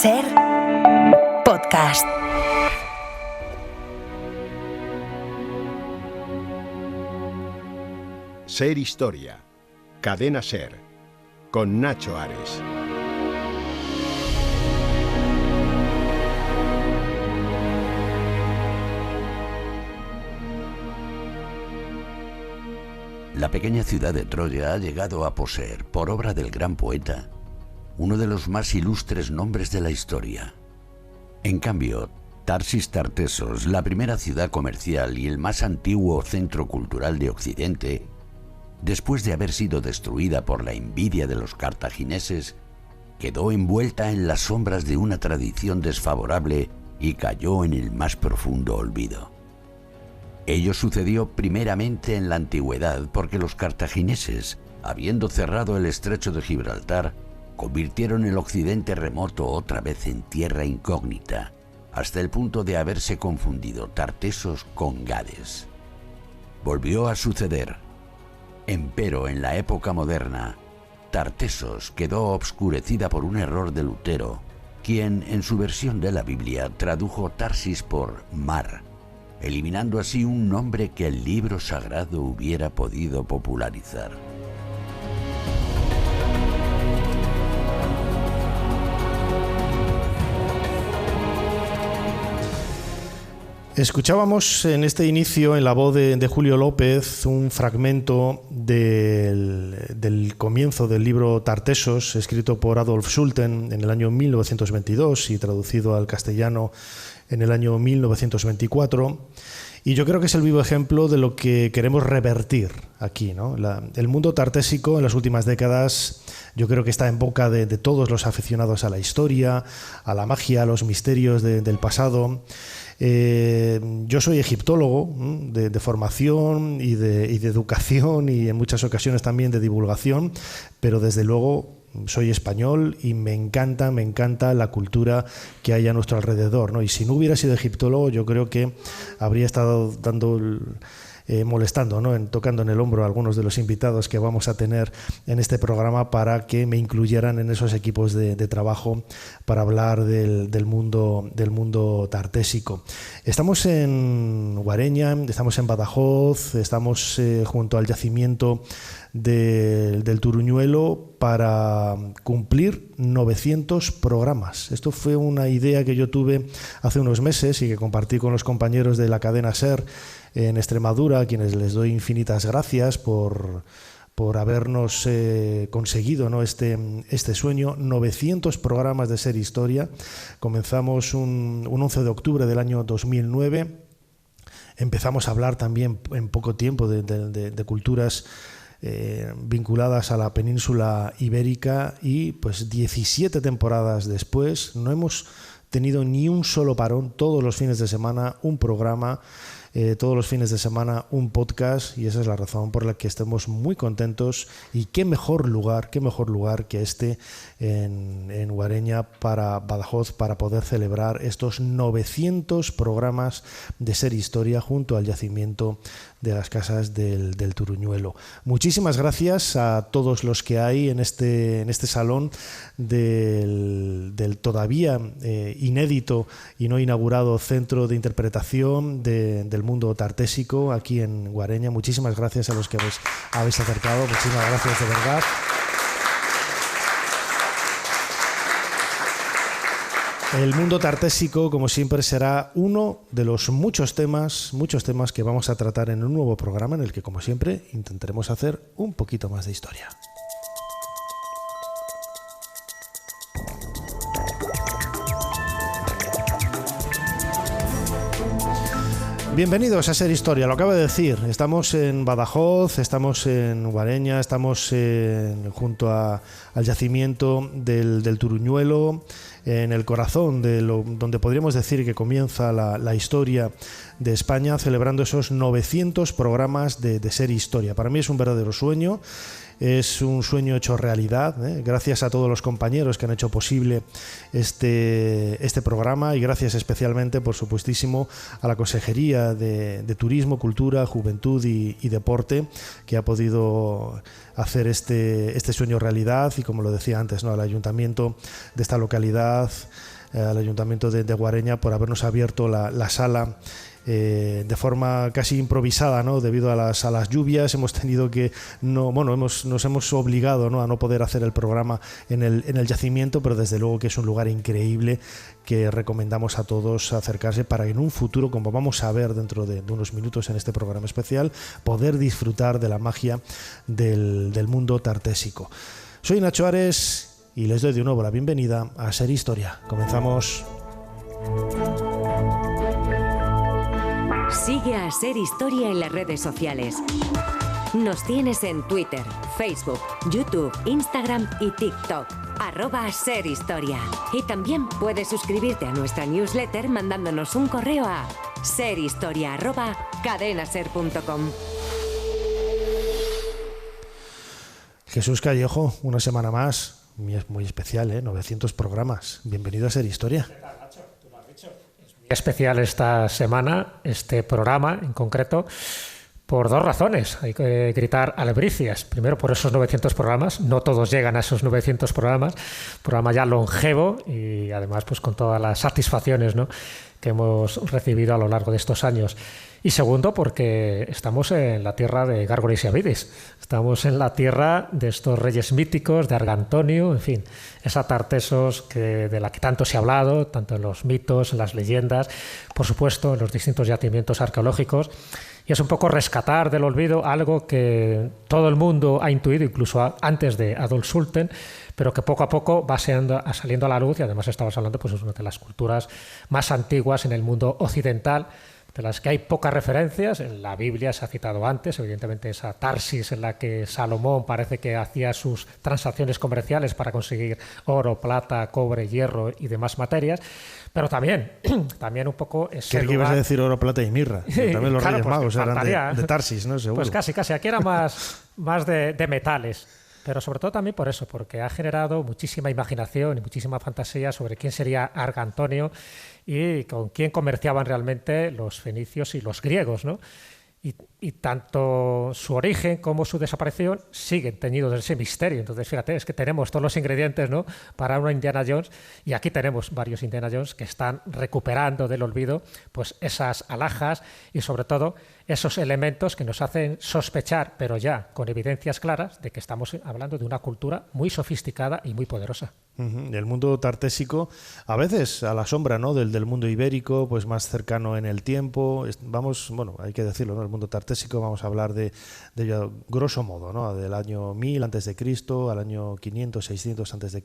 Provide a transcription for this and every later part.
Ser Podcast. Ser Historia, Cadena Ser, con Nacho Ares. La pequeña ciudad de Troya ha llegado a poseer, por obra del gran poeta, uno de los más ilustres nombres de la historia. En cambio, Tarsis Tartessos, la primera ciudad comercial y el más antiguo centro cultural de Occidente, después de haber sido destruida por la envidia de los cartagineses, quedó envuelta en las sombras de una tradición desfavorable y cayó en el más profundo olvido. Ello sucedió primeramente en la antigüedad porque los cartagineses, habiendo cerrado el estrecho de Gibraltar, convirtieron el occidente remoto otra vez en tierra incógnita, hasta el punto de haberse confundido Tartessos con Gades. Volvió a suceder. Empero en la época moderna, Tartessos quedó obscurecida por un error de Lutero, quien en su versión de la Biblia tradujo Tarsis por mar, eliminando así un nombre que el libro sagrado hubiera podido popularizar. Escuchábamos en este inicio, en la voz de Julio López, un fragmento del comienzo del libro Tartessos, escrito por Adolf Schulten en el año 1922 y traducido al castellano en el año 1924. Y yo creo que es el vivo ejemplo de lo que queremos revertir aquí, ¿no? El mundo tartésico en las últimas décadas yo creo que está en boca de todos los aficionados a la historia, a la magia, a los misterios del pasado. Yo soy egiptólogo de formación y de educación y en muchas ocasiones también de divulgación, pero desde luego soy español y me encanta la cultura que hay a nuestro alrededor, ¿no? Y si no hubiera sido egiptólogo, yo creo que habría estado molestando, ¿no? Tocando en el hombro a algunos de los invitados que vamos a tener en este programa para que me incluyeran en esos equipos de trabajo para hablar del mundo tartésico. Estamos en Guareña, estamos en Badajoz, estamos junto al yacimiento del Turuñuelo para cumplir 900 programas. Esto fue una idea que yo tuve hace unos meses y que compartí con los compañeros de la cadena SER en Extremadura, a quienes les doy infinitas gracias por habernos conseguido, ¿no? este sueño. 900 programas de Ser Historia. Comenzamos un 11 de octubre del año 2009. Empezamos a hablar también en poco tiempo de culturas vinculadas a la península ibérica y pues 17 temporadas después no hemos tenido ni un solo parón. Todos los fines de semana un programa, todos los fines de semana un podcast, y esa es la razón por la que estemos muy contentos. Y qué mejor lugar que este en Guareña, para Badajoz, para poder celebrar estos 900 programas de Ser Historia junto al yacimiento de las casas del Turuñuelo. Muchísimas gracias a todos los que hay en este salón del todavía inédito y no inaugurado Centro de Interpretación del Mundo Tartésico aquí en Guareña. Muchísimas gracias a los que habéis acercado. Muchísimas gracias de verdad. El mundo tartésico, como siempre, será uno de los muchos temas que vamos a tratar en un nuevo programa en el que, como siempre, intentaremos hacer un poquito más de historia. Bienvenidos a Ser Historia, lo acabo de decir. Estamos en Badajoz, estamos en Guareña, estamos junto al yacimiento del Turuñuelo, en el corazón donde podríamos decir que comienza la historia de España, celebrando esos 900 programas de Ser Historia. Para mí es un verdadero sueño. es un sueño hecho realidad, gracias a todos los compañeros que han hecho posible este programa, y gracias especialmente, por supuestísimo, a la Consejería de Turismo, Cultura, Juventud y Deporte, que ha podido hacer este sueño realidad, y como lo decía antes, ¿no?, al ayuntamiento de esta localidad, al ayuntamiento de Guareña, por habernos abierto la sala de forma casi improvisada, ¿no?, debido a las lluvias. Hemos tenido que nos hemos obligado, ¿no?, a no poder hacer el programa en el yacimiento, pero desde luego que es un lugar increíble que recomendamos a todos acercarse para en un futuro, como vamos a ver dentro de unos minutos en este programa especial, poder disfrutar de la magia del mundo tartésico. Soy Nacho Ares y les doy de nuevo la bienvenida a Ser Historia. Comenzamos. Sigue a Ser Historia en las redes sociales. Nos tienes en Twitter, Facebook, YouTube, Instagram y TikTok. @SerHistoria. Y también puedes suscribirte a nuestra newsletter mandándonos un correo a serhistoria@cadenaser.com. Jesús Callejo, una semana más. Muy especial, 900 programas. Bienvenido a Ser Historia. Especial esta semana, este programa en concreto, por dos razones. Hay que gritar albricias. Primero, por esos 900 programas. No todos llegan a esos 900 programas. Programa ya longevo y además pues con todas las satisfacciones, ¿no?, que hemos recibido a lo largo de estos años. Y segundo, porque estamos en la tierra de Gárgoles y Avides. Estamos en la tierra de estos reyes míticos, de Argantonio, en fin, esa Tartesos de la que tanto se ha hablado, tanto en los mitos, en las leyendas, por supuesto, en los distintos yacimientos arqueológicos. Y es un poco rescatar del olvido algo que todo el mundo ha intuido, incluso antes de Adolf Sulten, pero que poco a poco va saliendo a la luz. Y además estamos hablando pues, de una de las culturas más antiguas en el mundo occidental, de las que hay pocas referencias. En la Biblia se ha citado antes, evidentemente, esa Tarsis en la que Salomón parece que hacía sus transacciones comerciales para conseguir oro, plata, cobre, hierro y demás materias. Pero también un poco ese ¿Qué ibas a decir oro, plata y mirra? También los Reyes Magos eran de Tarsis, ¿no? Seguro. Pues casi. Aquí era más de metales. Pero sobre todo también por eso, porque ha generado muchísima imaginación y muchísima fantasía sobre quién sería Argantonio y con quién comerciaban realmente los fenicios y los griegos, ¿no? Y tanto su origen como su desaparición siguen teñidos de ese misterio. Entonces, fíjate, es que tenemos todos los ingredientes, ¿no?, para una Indiana Jones, y aquí tenemos varios Indiana Jones que están recuperando del olvido pues esas alhajas y sobre todo esos elementos que nos hacen sospechar, pero ya con evidencias claras, de que estamos hablando de una cultura muy sofisticada y muy poderosa. El mundo tartésico, a veces a la sombra, ¿no?, del mundo ibérico, pues más cercano en el tiempo. Hay que decirlo, ¿no?, el mundo tartésico, vamos a hablar de ello grosso modo, ¿no?, del año 1000 a.C. al año 500, 600 a.C.,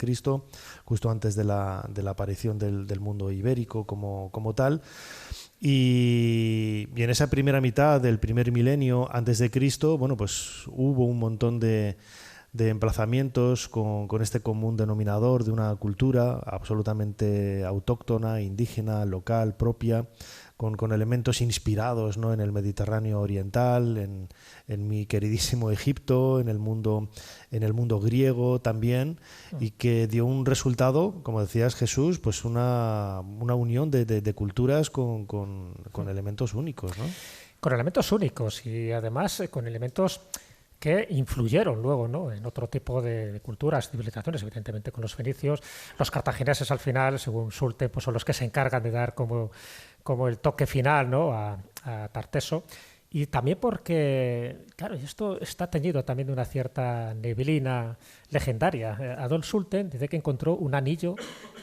justo antes de la aparición del mundo ibérico como tal. Y en esa primera mitad del primer milenio antes de Cristo, pues hubo un montón de emplazamientos con este común denominador de una cultura absolutamente autóctona, indígena, local, propia, con elementos inspirados, ¿no?, en el Mediterráneo oriental, en mi queridísimo Egipto, en el mundo griego también, y que dio un resultado, como decías, Jesús, pues una unión de culturas con elementos únicos, ¿no? Con elementos únicos y además con elementos que influyeron luego, ¿no?, en otro tipo de culturas, civilizaciones, evidentemente con los fenicios. Los cartagineses al final, según Sulten, pues son los que se encargan de dar como el toque final, ¿no?, a Tarteso. Y también porque, claro, esto está teñido también de una cierta neblina legendaria. Adolf Sulten dice que encontró un anillo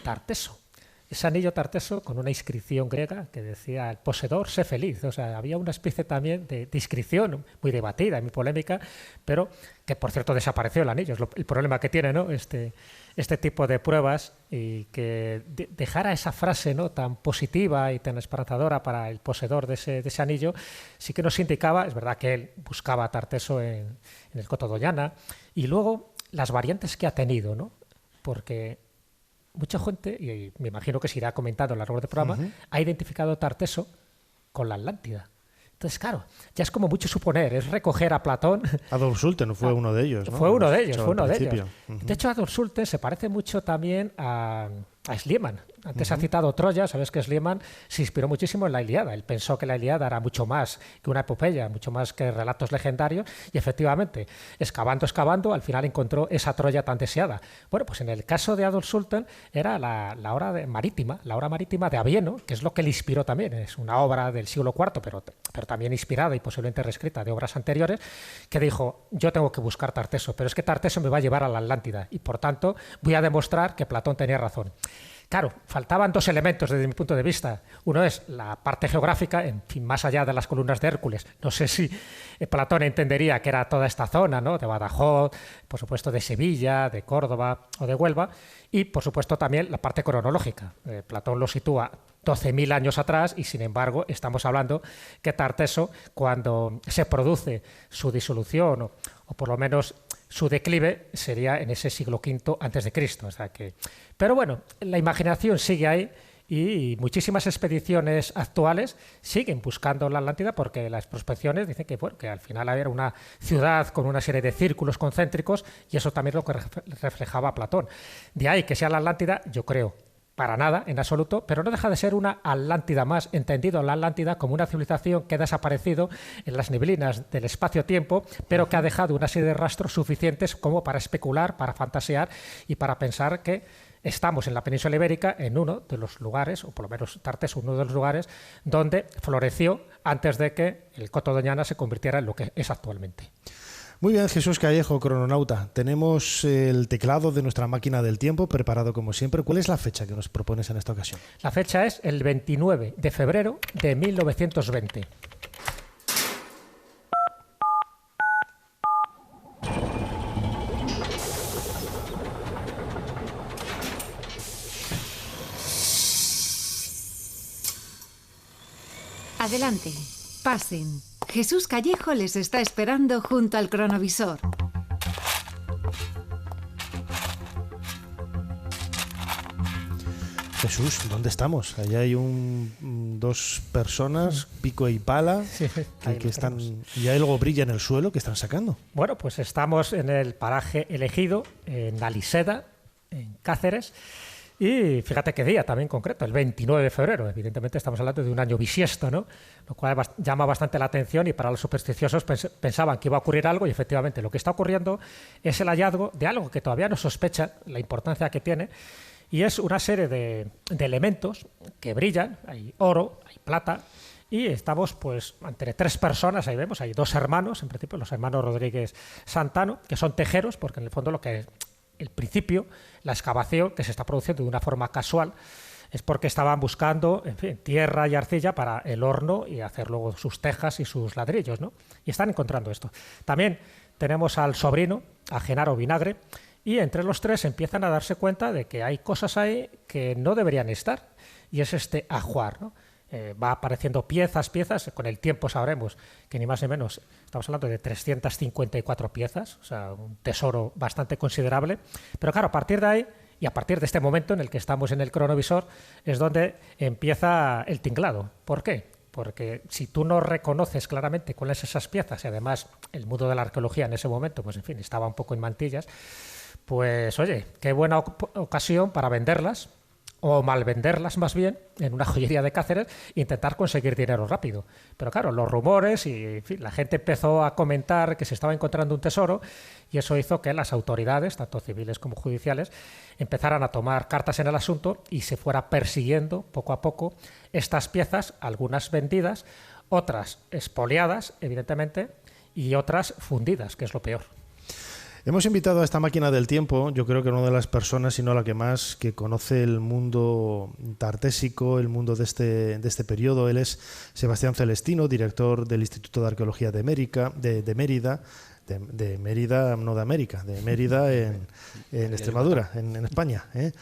tarteso. Ese anillo tarteso con una inscripción griega que decía: el poseedor, sé feliz. O sea, había una especie también de inscripción muy debatida y muy polémica, pero que, por cierto, desapareció el anillo. Es el problema que tiene, ¿no?, este tipo de pruebas, y que dejara esa frase, ¿no?, tan positiva y tan esperanzadora para el poseedor de ese anillo, sí que nos indicaba, es verdad que él buscaba a Tarteso en el Coto Doñana, y luego las variantes que ha tenido, ¿no?, porque mucha gente, y me imagino que se irá comentando a lo largo del programa, ha identificado Tarteso con la Atlántida. Entonces, claro, ya es como mucho suponer, es recoger a Platón. Adolf Schulten fue uno de ellos, ¿no? Fue uno de ellos, fue uno de principio. ellos. De hecho, Adolf Schulten se parece mucho también a Schliemann. Antes ha citado Troya, sabes que Schliemann se inspiró muchísimo en la Ilíada. Él pensó que la Ilíada era mucho más que una epopeya, mucho más que relatos legendarios, y efectivamente, excavando, al final encontró esa Troya tan deseada. Bueno, pues en el caso de Adolf Schulten era la obra marítima de Avieno, que es lo que le inspiró también. Es una obra del siglo IV, pero también inspirada y posiblemente reescrita de obras anteriores, que dijo, yo tengo que buscar Tarteso, pero es que Tarteso me va a llevar a la Atlántida, y por tanto voy a demostrar que Platón tenía razón. Claro, faltaban dos elementos desde mi punto de vista. Uno es la parte geográfica, en fin, más allá de las columnas de Hércules. No sé si Platón entendería que era toda esta zona, ¿no? De Badajoz, por supuesto de Sevilla, de Córdoba o de Huelva, y por supuesto también la parte cronológica. Platón lo sitúa 12.000 años atrás y sin embargo estamos hablando que Tarteso, cuando se produce su disolución o por lo menos su declive, sería en ese siglo V antes de Cristo. O sea que, pero bueno, la imaginación sigue ahí y muchísimas expediciones actuales siguen buscando la Atlántida porque las prospecciones dicen que, bueno, que al final era una ciudad con una serie de círculos concéntricos y eso también es lo que reflejaba Platón. De ahí que sea la Atlántida, yo creo, para nada, en absoluto, pero no deja de ser una Atlántida más, entendido la Atlántida como una civilización que ha desaparecido en las neblinas del espacio-tiempo, pero que ha dejado una serie de rastros suficientes como para especular, para fantasear y para pensar que estamos en la península ibérica en uno de los lugares, o por lo menos Tarteso, uno de los lugares donde floreció antes de que el Coto Doñana se convirtiera en lo que es actualmente. Muy bien, Jesús Callejo, crononauta. Tenemos el teclado de nuestra máquina del tiempo preparado como siempre. ¿Cuál es la fecha que nos propones en esta ocasión? La fecha es el 29 de febrero de 1920. Adelante, pasen. Jesús Callejo les está esperando junto al cronovisor. Jesús, ¿dónde estamos? Allá hay dos personas, pico y pala, Sí, que están, y hay algo brilla en el suelo que están sacando. Bueno, pues estamos en el paraje elegido, en Aliseda, en Cáceres. Y fíjate qué día también concreto, el 29 de febrero. Evidentemente estamos hablando de un año bisiesto, ¿no? Lo cual llama bastante la atención y para los supersticiosos pensaban que iba a ocurrir algo y efectivamente lo que está ocurriendo es el hallazgo de algo que todavía no sospechan la importancia que tiene y es una serie de elementos que brillan. Hay oro, hay plata y estamos pues entre tres personas, ahí vemos, hay dos hermanos, en principio los hermanos Rodríguez Santano, que son tejeros porque en el fondo lo que el principio, la excavación que se está produciendo de una forma casual es porque estaban buscando, en fin, tierra y arcilla para el horno y hacer luego sus tejas y sus ladrillos, ¿no? Y están encontrando esto. También tenemos al sobrino, a Genaro Vinagre, y entre los tres empiezan a darse cuenta de que hay cosas ahí que no deberían estar, y es este ajuar, ¿no? Va apareciendo piezas, con el tiempo sabremos que ni más ni menos estamos hablando de 354 piezas, o sea, un tesoro bastante considerable, pero claro, a partir de ahí y a partir de este momento en el que estamos en el cronovisor es donde empieza el tinglado. ¿Por qué? Porque si tú no reconoces claramente cuáles son esas piezas y además el mundo de la arqueología en ese momento, pues en fin, estaba un poco en mantillas, pues oye, qué buena ocasión para venderlas, o malvenderlas más bien, en una joyería de Cáceres e intentar conseguir dinero rápido. Pero claro, los rumores y en fin, la gente empezó a comentar que se estaba encontrando un tesoro y eso hizo que las autoridades, tanto civiles como judiciales, empezaran a tomar cartas en el asunto y se fuera persiguiendo poco a poco estas piezas, algunas vendidas, otras expoliadas, evidentemente, y otras fundidas, que es lo peor. Hemos invitado a esta máquina del tiempo, yo creo que no de las personas, sino la que más que conoce el mundo tartésico, el mundo de este periodo. Él es Sebastián Celestino, director del Instituto de Arqueología de Mérida, de Mérida, no de América, de Mérida en Extremadura, en España, ¿eh?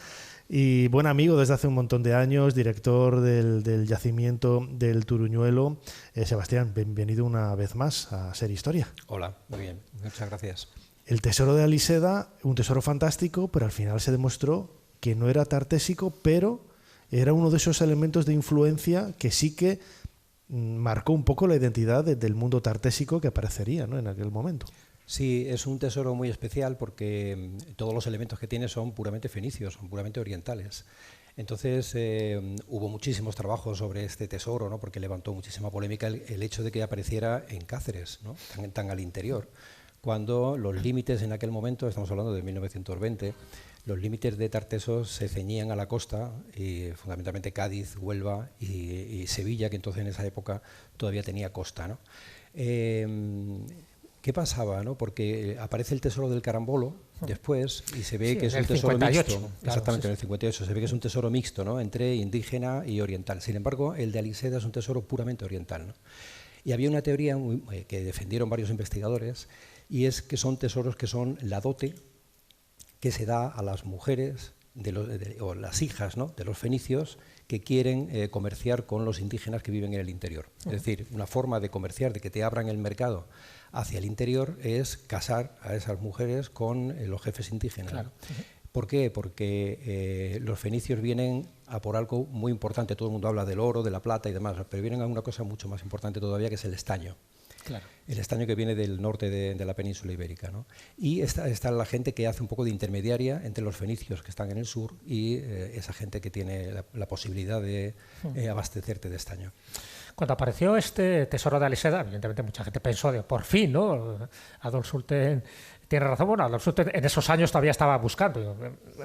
Y buen amigo desde hace un montón de años, director del yacimiento del Turuñuelo. Sebastián, bienvenido una vez más a Ser Historia. Hola, muy bien, muchas gracias. El tesoro de Aliseda, un tesoro fantástico, pero al final se demostró que no era tartésico, pero era uno de esos elementos de influencia que sí que marcó un poco la identidad del mundo tartésico que aparecería, ¿no?, en aquel momento. Sí, es un tesoro muy especial porque todos los elementos que tiene son puramente fenicios, son puramente orientales. Entonces hubo muchísimos trabajos sobre este tesoro, ¿no?, porque levantó muchísima polémica el hecho de que apareciera en Cáceres, ¿no?, tan al interior, cuando los límites en aquel momento, estamos hablando de 1920, los límites de Tartesos se ceñían a la costa, y fundamentalmente Cádiz, Huelva y Sevilla, que entonces en esa época todavía tenía costa, ¿no? ¿Qué pasaba, no? Porque aparece el tesoro del Carambolo después y se ve que es un tesoro 58, mixto. claro, Exactamente, sí. en el 58 se ve que es un tesoro mixto, ¿no?, entre indígena y oriental. Sin embargo, el de Aliseda es un tesoro puramente oriental, ¿no? Y había una teoría que defendieron varios investigadores, y es que son tesoros que son la dote que se da a las mujeres o las hijas, ¿no?, de los fenicios que quieren comerciar con los indígenas que viven en el interior. Es decir, una forma de comerciar, de que te abran el mercado hacia el interior, es casar a esas mujeres con los jefes indígenas. Claro. ¿Por qué? Porque los fenicios vienen a por algo muy importante. Todo el mundo habla del oro, de la plata y demás, pero vienen a una cosa mucho más importante todavía, que es el estaño. Claro. El estaño que viene del norte de la península ibérica, ¿no? Y está la gente que hace un poco de intermediaria entre los fenicios que están en el sur y esa gente que tiene la posibilidad de abastecerte de estaño. Cuando apareció este tesoro de Aliseda, evidentemente mucha gente pensó de por fin, ¿no?, Adolf Sulten tiene razón. Bueno, Adolf Sulten en esos años todavía estaba buscando.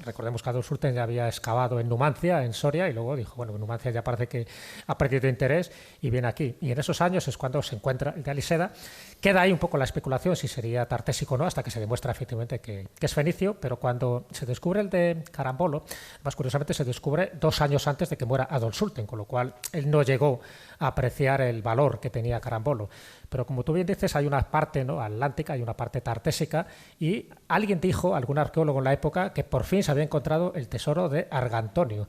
Recordemos que Adolf Sulten ya había excavado en Numancia, en Soria, y luego dijo, bueno, Numancia ya parece que ha perdido interés y viene aquí. Y en esos años es cuando se encuentra el de Aliseda. Queda ahí un poco la especulación si sería tartésico o no, hasta que se demuestra efectivamente que es fenicio, pero cuando se descubre el de Carambolo, más curiosamente se descubre 2 años antes de que muera Adolf Sulten, con lo cual él no llegó a apreciar el valor que tenía Carambolo. Pero como tú bien dices, hay una parte, ¿no?, atlántica, hay una parte tartésica, y alguien dijo, algún arqueólogo en la época, que por fin se había encontrado el tesoro de Argantonio.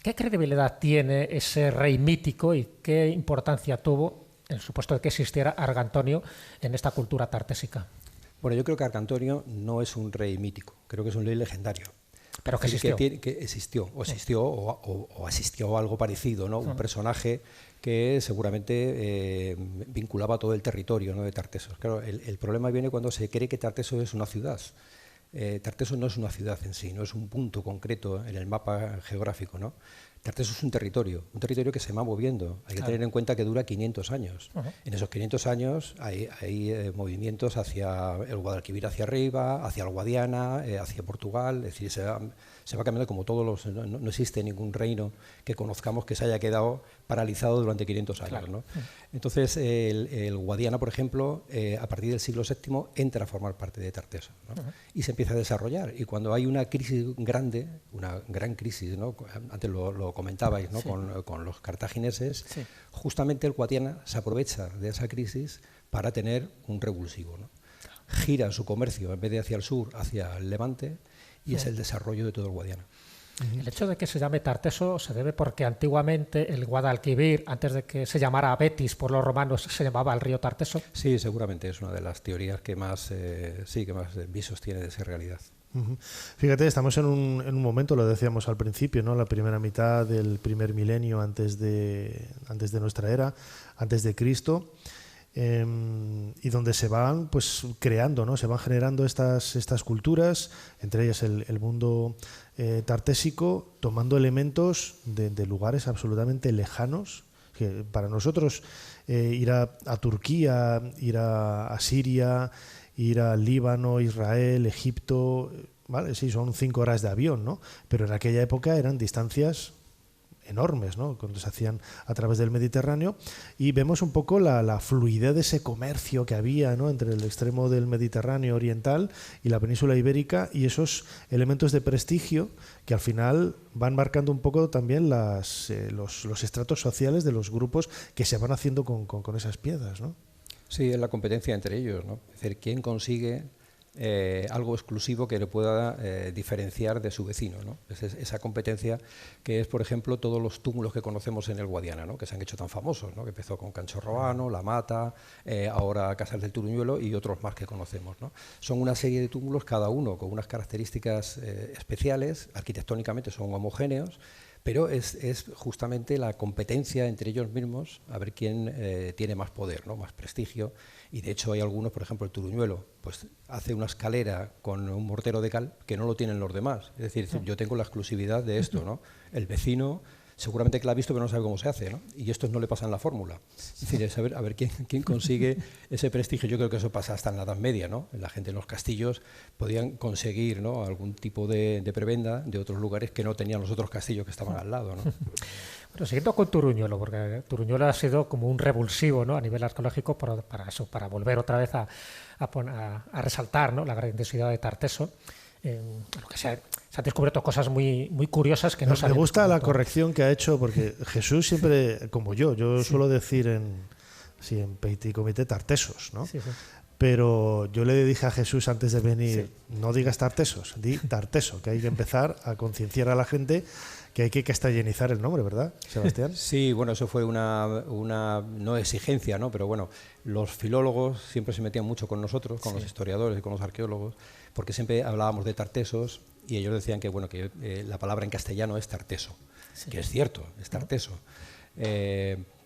¿Qué credibilidad tiene ese rey mítico y qué importancia tuvo el supuesto de que existiera Argantonio en esta cultura tartésica? Bueno, yo creo que Argantonio no es un rey mítico, creo que es un rey legendario. Pero que existió. Que existió o asistió a algo parecido, ¿no? Un personaje que seguramente vinculaba todo el territorio, ¿no?, de Tartesos. Claro, el problema viene cuando se cree que Tartesos es una ciudad. Tartesos no es una ciudad en sí, no es un punto concreto en el mapa geográfico, ¿no? Tartesos es un territorio que se va moviendo. Hay que tener en cuenta que dura 500 años. En esos 500 años hay movimientos hacia el Guadalquivir, hacia arriba, hacia el Guadiana, hacia Portugal. Es decir, se va cambiando como todos los... No existe ningún reino que conozcamos que se haya quedado paralizado durante 500 años. Claro. ¿No? Entonces, el Guadiana, por ejemplo, a partir del siglo VII entra a formar parte de Tartesos, ¿no? Y se empieza a desarrollar. Y cuando hay una crisis grande, una gran crisis, ¿no?, antes lo comentabais, ¿no?, con los cartagineses, justamente el Guadiana se aprovecha de esa crisis para tener un revulsivo, ¿no? Gira su comercio, en vez de hacia el sur, hacia el levante, y es el desarrollo de todo el Guadiana. El hecho de que se llame Tarteso se debe porque antiguamente el Guadalquivir, antes de que se llamara Betis por los romanos, se llamaba el río Tarteso. Sí, seguramente es una de las teorías que más visos tiene de esa realidad. Fíjate, estamos en un momento, lo decíamos al principio, ¿no?, la primera mitad del primer milenio antes de nuestra era, antes de Cristo, y donde se van pues creando, ¿no?, se van generando estas culturas, entre ellas el mundo tartésico, tomando elementos de lugares absolutamente lejanos, que para nosotros ir a Turquía, ir a Siria, ir al Líbano, Israel, Egipto, ¿vale? Sí, son 5 horas de avión, ¿no? Pero en aquella época eran distancias enormes, ¿no?, cuando se hacían a través del Mediterráneo, y vemos un poco la fluidez de ese comercio que había, ¿no?, entre el extremo del Mediterráneo oriental y la península ibérica, y esos elementos de prestigio que al final van marcando un poco también los estratos sociales de los grupos que se van haciendo con esas piezas, ¿no? Sí, es la competencia entre ellos, ¿no? Es decir, quién consigue algo exclusivo que le pueda diferenciar de su vecino, ¿no? Esa competencia que es, por ejemplo, todos los túmulos que conocemos en el Guadiana, ¿no?, que se han hecho tan famosos, ¿no?, que empezó con Canchorroano, La Mata, ahora Casas del Turuñuelo y otros más que conocemos, ¿no? Son una serie de túmulos, cada uno con unas características especiales, arquitectónicamente son homogéneos, Pero es justamente la competencia entre ellos mismos a ver quién tiene más poder, ¿no? Más prestigio. Y de hecho hay algunos, por ejemplo el Turuñuelo, pues hace una escalera con un mortero de cal que no lo tienen los demás. Es decir, yo tengo la exclusividad de esto, ¿no? El vecino seguramente que la ha visto pero no sabe cómo se hace, ¿no? Y estos no le pasan la fórmula. Es decir, es a ver quién consigue ese prestigio. Yo creo que eso pasa hasta en la Edad Media, ¿no? La gente en los castillos podían conseguir, ¿no?, algún tipo de prebenda de otros lugares que no tenían los otros castillos que estaban al lado, ¿no? Bueno, siguiendo con Turuñuelo, porque Turuñuelo ha sido como un revulsivo, ¿no?, a nivel arqueológico para volver otra vez a resaltar, ¿no?, la grandiosidad de Tarteso. Lo que se han descubierto cosas muy, muy curiosas que no se han. Me gusta la corrección que ha hecho, porque Jesús siempre, como yo suelo decir en Petit Comité Tartesos, ¿no? Sí. Pero yo le dije a Jesús antes de venir, no digas Tartesos, di Tarteso, que hay que empezar a concienciar a la gente que hay que castellanizar el nombre, ¿verdad, Sebastián? Sí, bueno, eso fue una no exigencia, ¿no? Pero bueno, los filólogos siempre se metían mucho con nosotros, con los historiadores y con los arqueólogos, porque siempre hablábamos de Tartesos y ellos decían que, bueno, que la palabra en castellano es Tarteso, que es cierto, es Tarteso.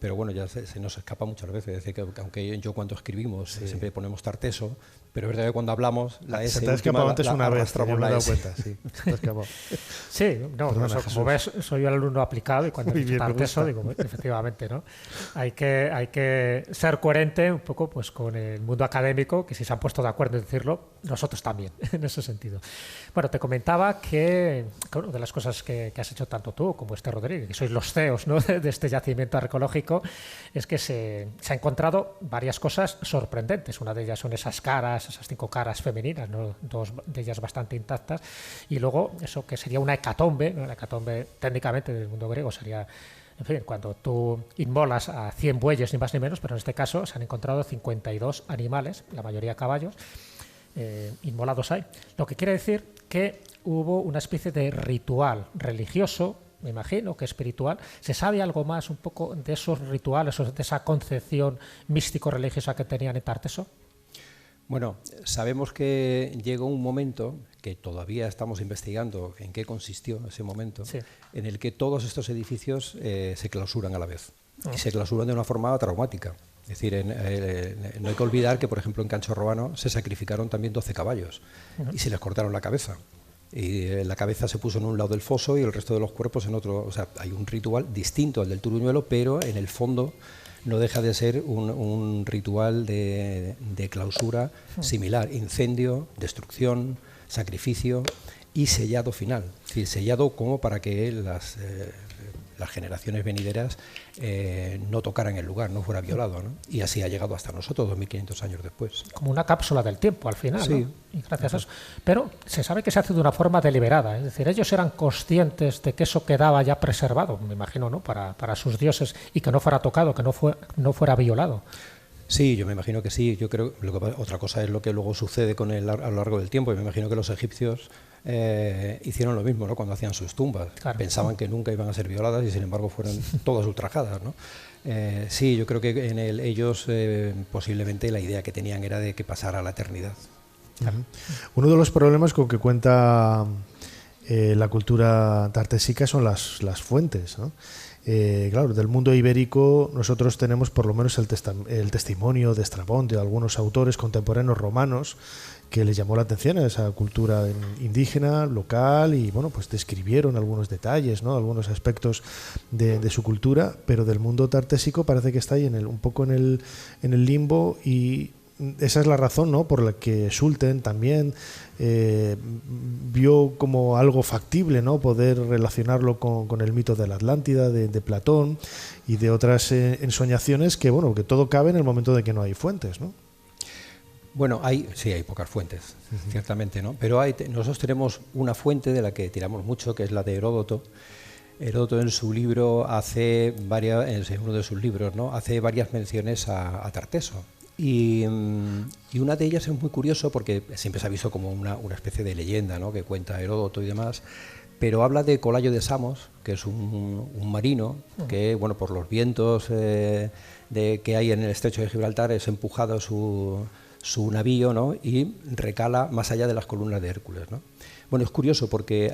Pero bueno, ya se nos escapa muchas veces. Es decir, que aunque yo cuando escribimos siempre ponemos Tarteso, pero es verdad que cuando hablamos la S se te ha escapado antes una vez, yo me he dado cuenta. Sí, se te ha escapado. Sí, no, perdona, como ves, soy el alumno aplicado y cuando digo Tarteso digo, efectivamente, ¿no? Hay que ser coherente un poco pues con el mundo académico, que si se han puesto de acuerdo en decirlo, nosotros también, en ese sentido. Bueno, te comentaba que una de las cosas que has hecho tanto tú como Rodríguez, que sois los CEOs, ¿no?, de este yacimiento arqueológico, es que se ha encontrado varias cosas sorprendentes. Una de ellas son esas 5 caras femeninas, ¿no?, 2 de ellas bastante intactas, y luego eso que sería una hecatombe, ¿no? La hecatombe técnicamente del mundo griego sería, en fin, cuando tú inmolas a 100 bueyes, ni más ni menos, pero en este caso se han encontrado 52 animales, la mayoría caballos, inmolados ahí. Lo que quiere decir que hubo una especie de ritual religioso, me imagino que espiritual. ¿Se sabe algo más un poco de esos rituales o de esa concepción místico-religiosa que tenían en Tarteso? Bueno, sabemos que llegó un momento, que todavía estamos investigando en qué consistió ese momento, en el que todos estos edificios se clausuran a la vez. Y se clausuran de una forma traumática. Es decir, no hay que olvidar que, por ejemplo, en Cancho Romano se sacrificaron también 12 caballos y se les cortaron la cabeza. Y la cabeza se puso en un lado del foso y el resto de los cuerpos en otro. O sea, hay un ritual distinto al del Turuñuelo, pero en el fondo no deja de ser un ritual de clausura similar: incendio, destrucción, sacrificio y sellado final. Es decir, sellado como para que las generaciones venideras no tocaran el lugar, no fuera violado, ¿no? Y así ha llegado hasta nosotros 2500 años después. Como una cápsula del tiempo al final, sí, ¿no? Y gracias a eso. Pero se sabe que se hace de una forma deliberada, es decir, ellos eran conscientes de que eso quedaba ya preservado, me imagino, ¿no?, para sus dioses, y que no fuera tocado, que no fuera violado. Sí, yo me imagino que sí. Yo creo que otra cosa es lo que luego sucede a lo largo del tiempo. Y me imagino que los egipcios hicieron lo mismo, ¿no?, cuando hacían sus tumbas. Claro. Pensaban que nunca iban a ser violadas y sin embargo fueron todas ultrajadas, ¿no? Sí, yo creo que en ellos posiblemente la idea que tenían era de que pasara a la eternidad. Claro. Uno de los problemas con que cuenta la cultura tartésica son las fuentes, ¿no? Claro, del mundo ibérico nosotros tenemos por lo menos el testimonio de Estrabón, de algunos autores contemporáneos romanos que les llamó la atención a esa cultura indígena, local, y bueno, pues describieron algunos detalles, ¿no?, algunos aspectos de su cultura, pero del mundo tartésico parece que está ahí un poco en el limbo, y esa es la razón, ¿no?, por la que Schulten también vio como algo factible, ¿no?, poder relacionarlo con el mito de la Atlántida, de Platón y de otras ensoñaciones que, bueno, que todo cabe en el momento de que no hay fuentes, ¿no? Bueno, hay pocas fuentes, ciertamente, ¿no? Pero nosotros tenemos una fuente de la que tiramos mucho, que es la de Heródoto. Heródoto en su libro en uno de sus libros, ¿no?, hace varias menciones a Tarteso. Y una de ellas es muy curioso porque siempre se ha visto como una especie de leyenda, ¿no?, que cuenta Heródoto y demás, pero habla de Colayo de Samos, que es un marino que, bueno, por los vientos que hay en el estrecho de Gibraltar, es empujado su navío, ¿no? Y recala más allá de las columnas de Hércules, ¿no? Bueno, es curioso porque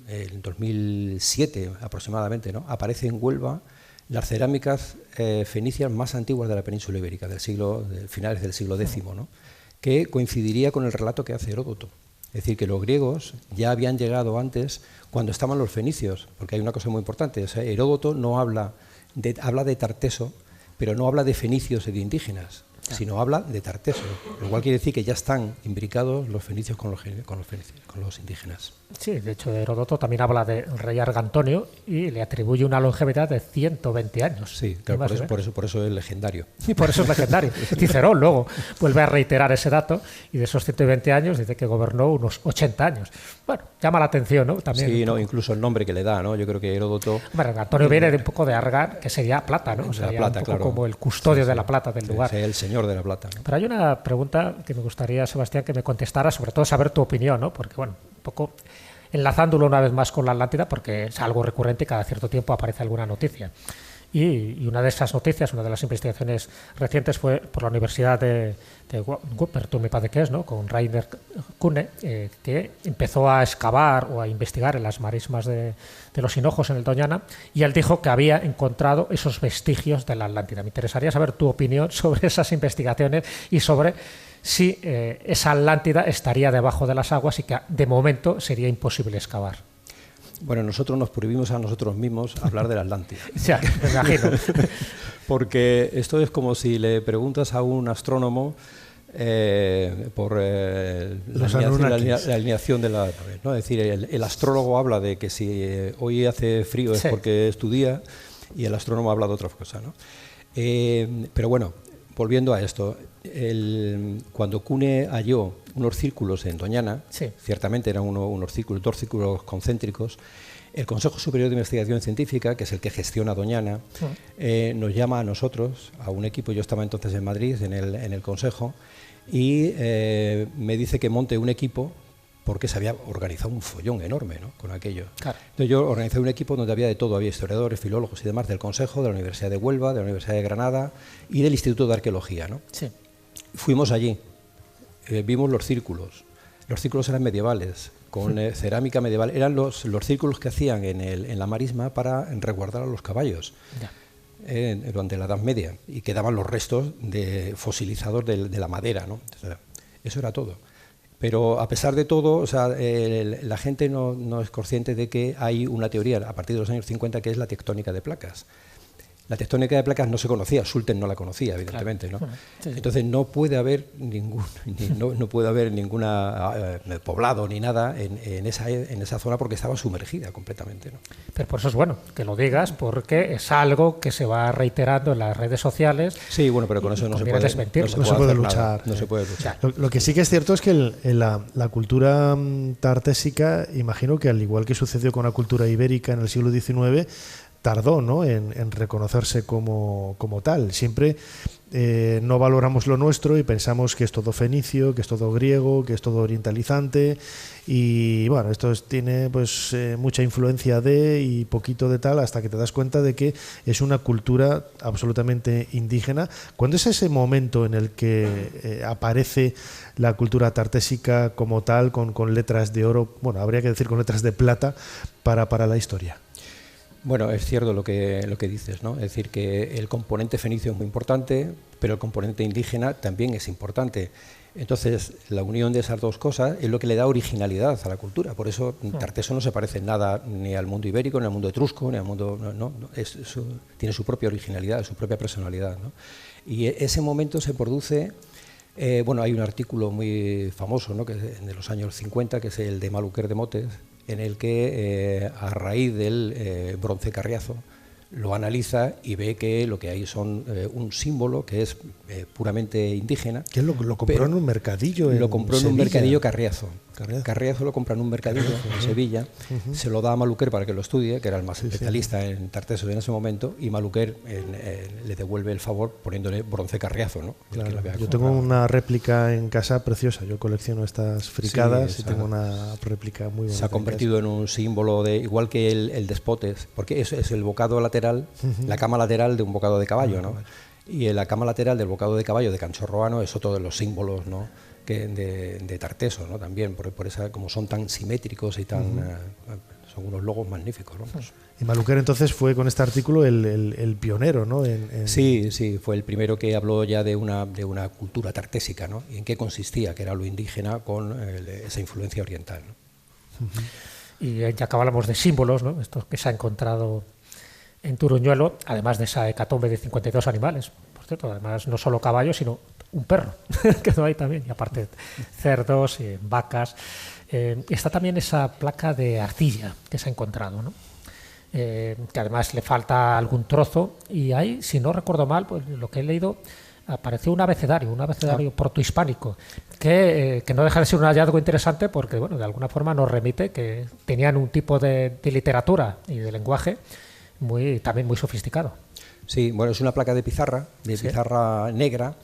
en 2007 aproximadamente, ¿no? Aparece en Huelva las cerámicas fenicias más antiguas de la península ibérica, de finales del siglo X, ¿no? Que coincidiría con el relato que hace Heródoto. Es decir, que los griegos ya habían llegado antes cuando estaban los fenicios, porque hay una cosa muy importante, o sea, Heródoto no habla de Tarteso, pero no habla de fenicios y de indígenas, sino habla de Tarteso, lo cual quiere decir que ya están imbricados los fenicios con los indígenas. Sí, de hecho Heródoto también habla del rey Argantonio y le atribuye una longevidad de 120 años. Sí, claro, por eso es legendario. Y por eso es legendario. Cicerón luego vuelve a reiterar ese dato y de esos 120 años dice que gobernó unos 80 años. Bueno, llama la atención, ¿no? También sí, no, incluso el nombre que le da, ¿no? Yo creo que Heródoto... Bueno, Argantonio viene de un poco de Argar, que sería plata, ¿no? De la plata, un poco claro. como el custodio de la plata del lugar. El señor de la plata, ¿no? Pero hay una pregunta que me gustaría, Sebastián, que me contestara, sobre todo saber tu opinión, ¿no? Porque, bueno, un poco enlazándolo una vez más con la Atlántida, porque es algo recurrente y cada cierto tiempo aparece alguna noticia. Y una de esas noticias, una de las investigaciones recientes fue por la Universidad de Wuppertal, me parece que es, ¿no? Con Rainer Kuhne, que empezó a excavar o a investigar en las marismas de los Hinojos en el Doñana, y él dijo que había encontrado esos vestigios de la Atlántida. Me interesaría saber tu opinión sobre esas investigaciones y sobre si esa Atlántida estaría debajo de las aguas y que de momento sería imposible excavar. Bueno, nosotros nos prohibimos a nosotros mismos hablar de la Atlántida. Ya, me imagino. Porque esto es como si le preguntas a un astrónomo por la alineación de la nave, ¿no? Es decir, el astrólogo habla de que si hoy hace frío es porque es tu día, y el astrónomo habla de otra cosa, ¿no? Pero bueno, volviendo a esto, cuando Kuhne halló unos círculos en Doñana, ciertamente eran dos círculos concéntricos, el Consejo Superior de Investigación Científica, que es el que gestiona Doñana, nos llama a nosotros, a un equipo. Yo estaba entonces en Madrid, en el Consejo, y me dice que monte un equipo porque se había organizado un follón enorme, ¿no? Con aquello. Claro. Entonces yo organizé un equipo donde había de todo, había historiadores, filólogos y demás del Consejo, de la Universidad de Huelva, de la Universidad de Granada y del Instituto de Arqueología, ¿no? Sí. Fuimos allí, vimos los círculos. Los círculos eran medievales, con cerámica medieval. Eran los círculos que hacían en la marisma para resguardar a los caballos durante la Edad Media, y quedaban los restos fosilizados de la madera, ¿no? Eso era todo. Pero a pesar de todo, o sea, la gente no es consciente de que hay una teoría a partir de los años 50 que es la tectónica de placas. La tectónica de placas no se conocía, Schulten no la conocía, evidentemente, ¿no? Sí. Entonces no puede haber ningún poblado ni nada en esa zona porque estaba sumergida completamente, ¿no? Pero por eso es bueno que lo digas, porque es algo que se va reiterando en las redes sociales. Sí, bueno, pero con eso no se puede luchar. No se puede luchar. Lo que sí que es cierto es que la cultura tartésica, imagino que al igual que sucedió con la cultura ibérica en el siglo XIX, tardó, ¿no?, en reconocerse como tal. Siempre no valoramos lo nuestro y pensamos que es todo fenicio, que es todo griego, que es todo orientalizante, y bueno, esto tiene pues mucha influencia de y poquito de tal, hasta que te das cuenta de que es una cultura absolutamente indígena. ¿Cuándo es ese momento en el que aparece la cultura tartésica como tal, con letras de oro, bueno, habría que decir con letras de plata, para la historia? Bueno, es cierto lo que dices, ¿no? Es decir, que el componente fenicio es muy importante, pero el componente indígena también es importante. Entonces, la unión de esas dos cosas es lo que le da originalidad a la cultura. Por eso Tarteso no se parece en nada ni al mundo ibérico, ni al mundo etrusco, ni al mundo... tiene su propia originalidad, su propia personalidad, ¿no? Y ese momento se produce... bueno, hay un artículo muy famoso, ¿no?, que es de los años 50, que es el de Maluquer de Motes, en el que a raíz del bronce Carriazo lo analiza y ve que lo que hay son un símbolo que es puramente indígena. ¿Quién lo compró en un mercadillo? Lo compró en un mercadillo Carriazo. Carriazo lo compra en un mercadillo en Sevilla, se lo da a Maluquer para que lo estudie, que era el más especialista en Tartesos en ese momento, y Maluquer le devuelve el favor poniéndole bronce Carriazo, ¿no? Claro. Yo tengo una réplica en casa preciosa, yo colecciono estas fricadas y tengo una réplica muy bonita. Se ha convertido en un símbolo de, igual que el despotes, porque eso es el bocado lateral, la cama lateral de un bocado de caballo, ¿no? Y en la cama lateral del bocado de caballo de Canchorroano es otro de los símbolos, ¿no?, de Tartesos, ¿no?, también, por esa, como son tan simétricos y tan... son unos logos magníficos, ¿no? Y Maluquer entonces fue con este artículo el pionero, ¿no? Sí, fue el primero que habló ya de una cultura tartésica, ¿no? Y en qué consistía, que era lo indígena con esa influencia oriental, ¿no? Y ya que hablamos de símbolos, ¿no?, estos que se ha encontrado en Turuñuelo, además de esa hecatombe de 52 animales, por cierto, además no solo caballos, sino un perro, quedó ahí también, y aparte cerdos, vacas. Está también esa placa de arcilla que se ha encontrado, ¿no?, que además le falta algún trozo, y ahí, si no recuerdo mal, pues lo que he leído, apareció un abecedario protohispánico, que no deja de ser un hallazgo interesante porque, bueno, de alguna forma nos remite que tenían un tipo de literatura y de lenguaje también muy sofisticado. Sí, bueno, es una placa de pizarra pizarra negra,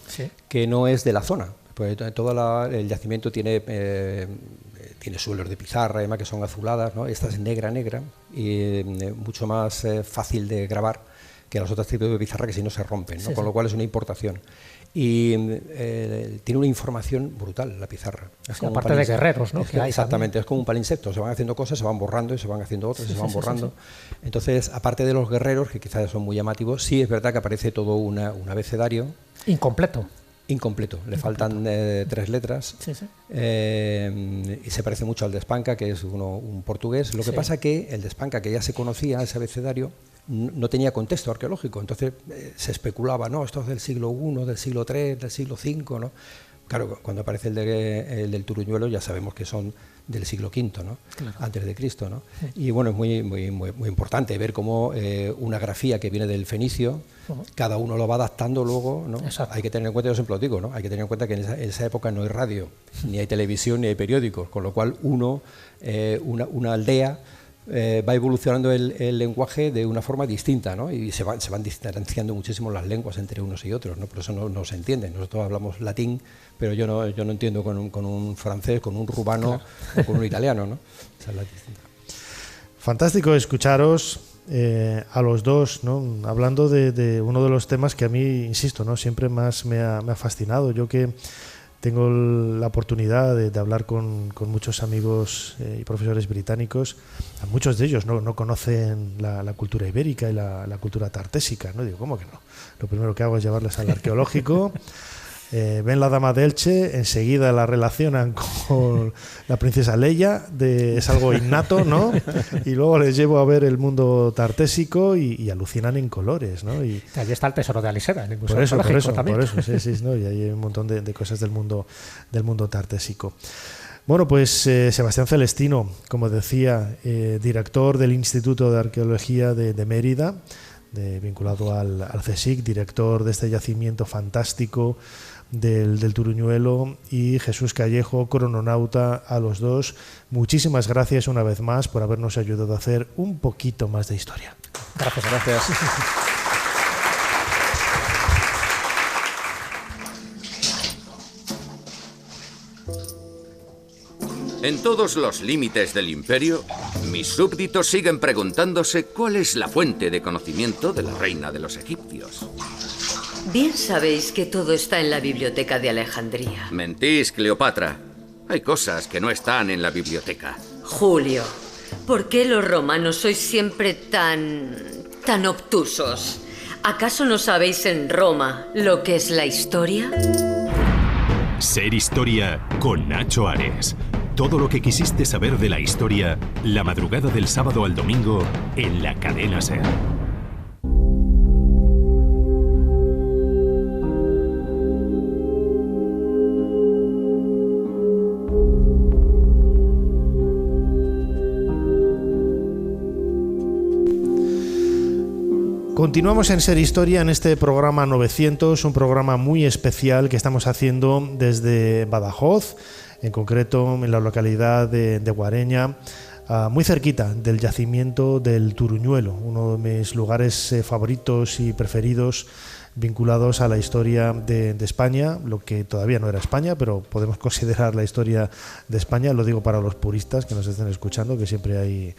que no es de la zona, pues todo el yacimiento tiene suelos de pizarra, además, que son azuladas, ¿no? Esta es negra y mucho más fácil de grabar que los otros tipos de pizarra, que si no se rompen, ¿no? Con lo cual es una importación. Y tiene una información brutal la pizarra. Es como aparte de guerreros, ¿no? Exactamente, es como un palinsecto, se van haciendo cosas, se van borrando y se van haciendo otras, se van borrando. Entonces, aparte de los guerreros, que quizás son muy llamativos, sí es verdad que aparece todo un abecedario. Incompleto, le faltan 3 letras. Y se parece mucho al de Espanca, que es un portugués. Lo que pasa que el de Espanca, que ya se conocía, ese abecedario, no tenía contexto arqueológico, entonces se especulaba, no, esto es del siglo I, del siglo III, del siglo V, ¿no? Claro, cuando aparece el del Turuñuelo ya sabemos que son del siglo V, ¿no? Claro. Antes de Cristo, ¿no? Y bueno, es muy importante ver cómo una grafía que viene del fenicio, cada uno lo va adaptando luego, ¿no? Hay que tener en cuenta, yo siempre lo digo, ¿no? Hay que tener en cuenta que en esa época no hay radio, ni hay televisión, ni hay periódicos, con lo cual una aldea va evolucionando el lenguaje de una forma distinta, ¿no? Y se van diferenciando muchísimo las lenguas entre unos y otros, ¿no? Por eso no se entienden. Nosotros hablamos latín, pero yo no entiendo con un francés, con un rumano, o con un italiano, ¿no? Esa es la distinta. Fantástico escucharos a los dos, ¿no?, hablando de uno de los temas que a mí, insisto, ¿no?, siempre más me ha fascinado. Yo que tengo la oportunidad de hablar con muchos amigos y profesores británicos. A muchos de ellos no conocen la cultura ibérica y la cultura tartésica, ¿no? Digo, ¿cómo que no? Lo primero que hago es llevarles al arqueológico. Ven la Dama de Elche, enseguida la relacionan con la princesa Leia, es algo innato, ¿no? Y luego les llevo a ver el mundo tartésico y alucinan en colores, ¿no? Y allí está el tesoro de Aliseda, en el Museo Por eso, sí, ¿no? Y hay un montón de cosas del mundo tartésico. Bueno, pues Sebastián Celestino, como decía, director del Instituto de Arqueología de Mérida, vinculado al CSIC, director de este yacimiento fantástico del Turuñuelo, y Jesús Callejo, crononauta, a los dos. Muchísimas gracias una vez más por habernos ayudado a hacer un poquito más de historia. Gracias. En todos los límites del imperio, mis súbditos siguen preguntándose cuál es la fuente de conocimiento de la reina de los egipcios. Bien sabéis que todo está en la biblioteca de Alejandría. Mentís, Cleopatra. Hay cosas que no están en la biblioteca. Julio, ¿por qué los romanos sois siempre tan obtusos? ¿Acaso no sabéis en Roma lo que es la historia? Ser Historia con Nacho Ares. Todo lo que quisiste saber de la historia, la madrugada del sábado al domingo en la cadena SER. Continuamos en Ser Historia en este programa 900, un programa muy especial que estamos haciendo desde Badajoz, en concreto en la localidad de Guareña, muy cerquita del yacimiento del Turuñuelo, uno de mis lugares favoritos y preferidos vinculados a la historia de España, lo que todavía no era España, pero podemos considerar la historia de España, lo digo para los puristas que nos estén escuchando, que siempre hay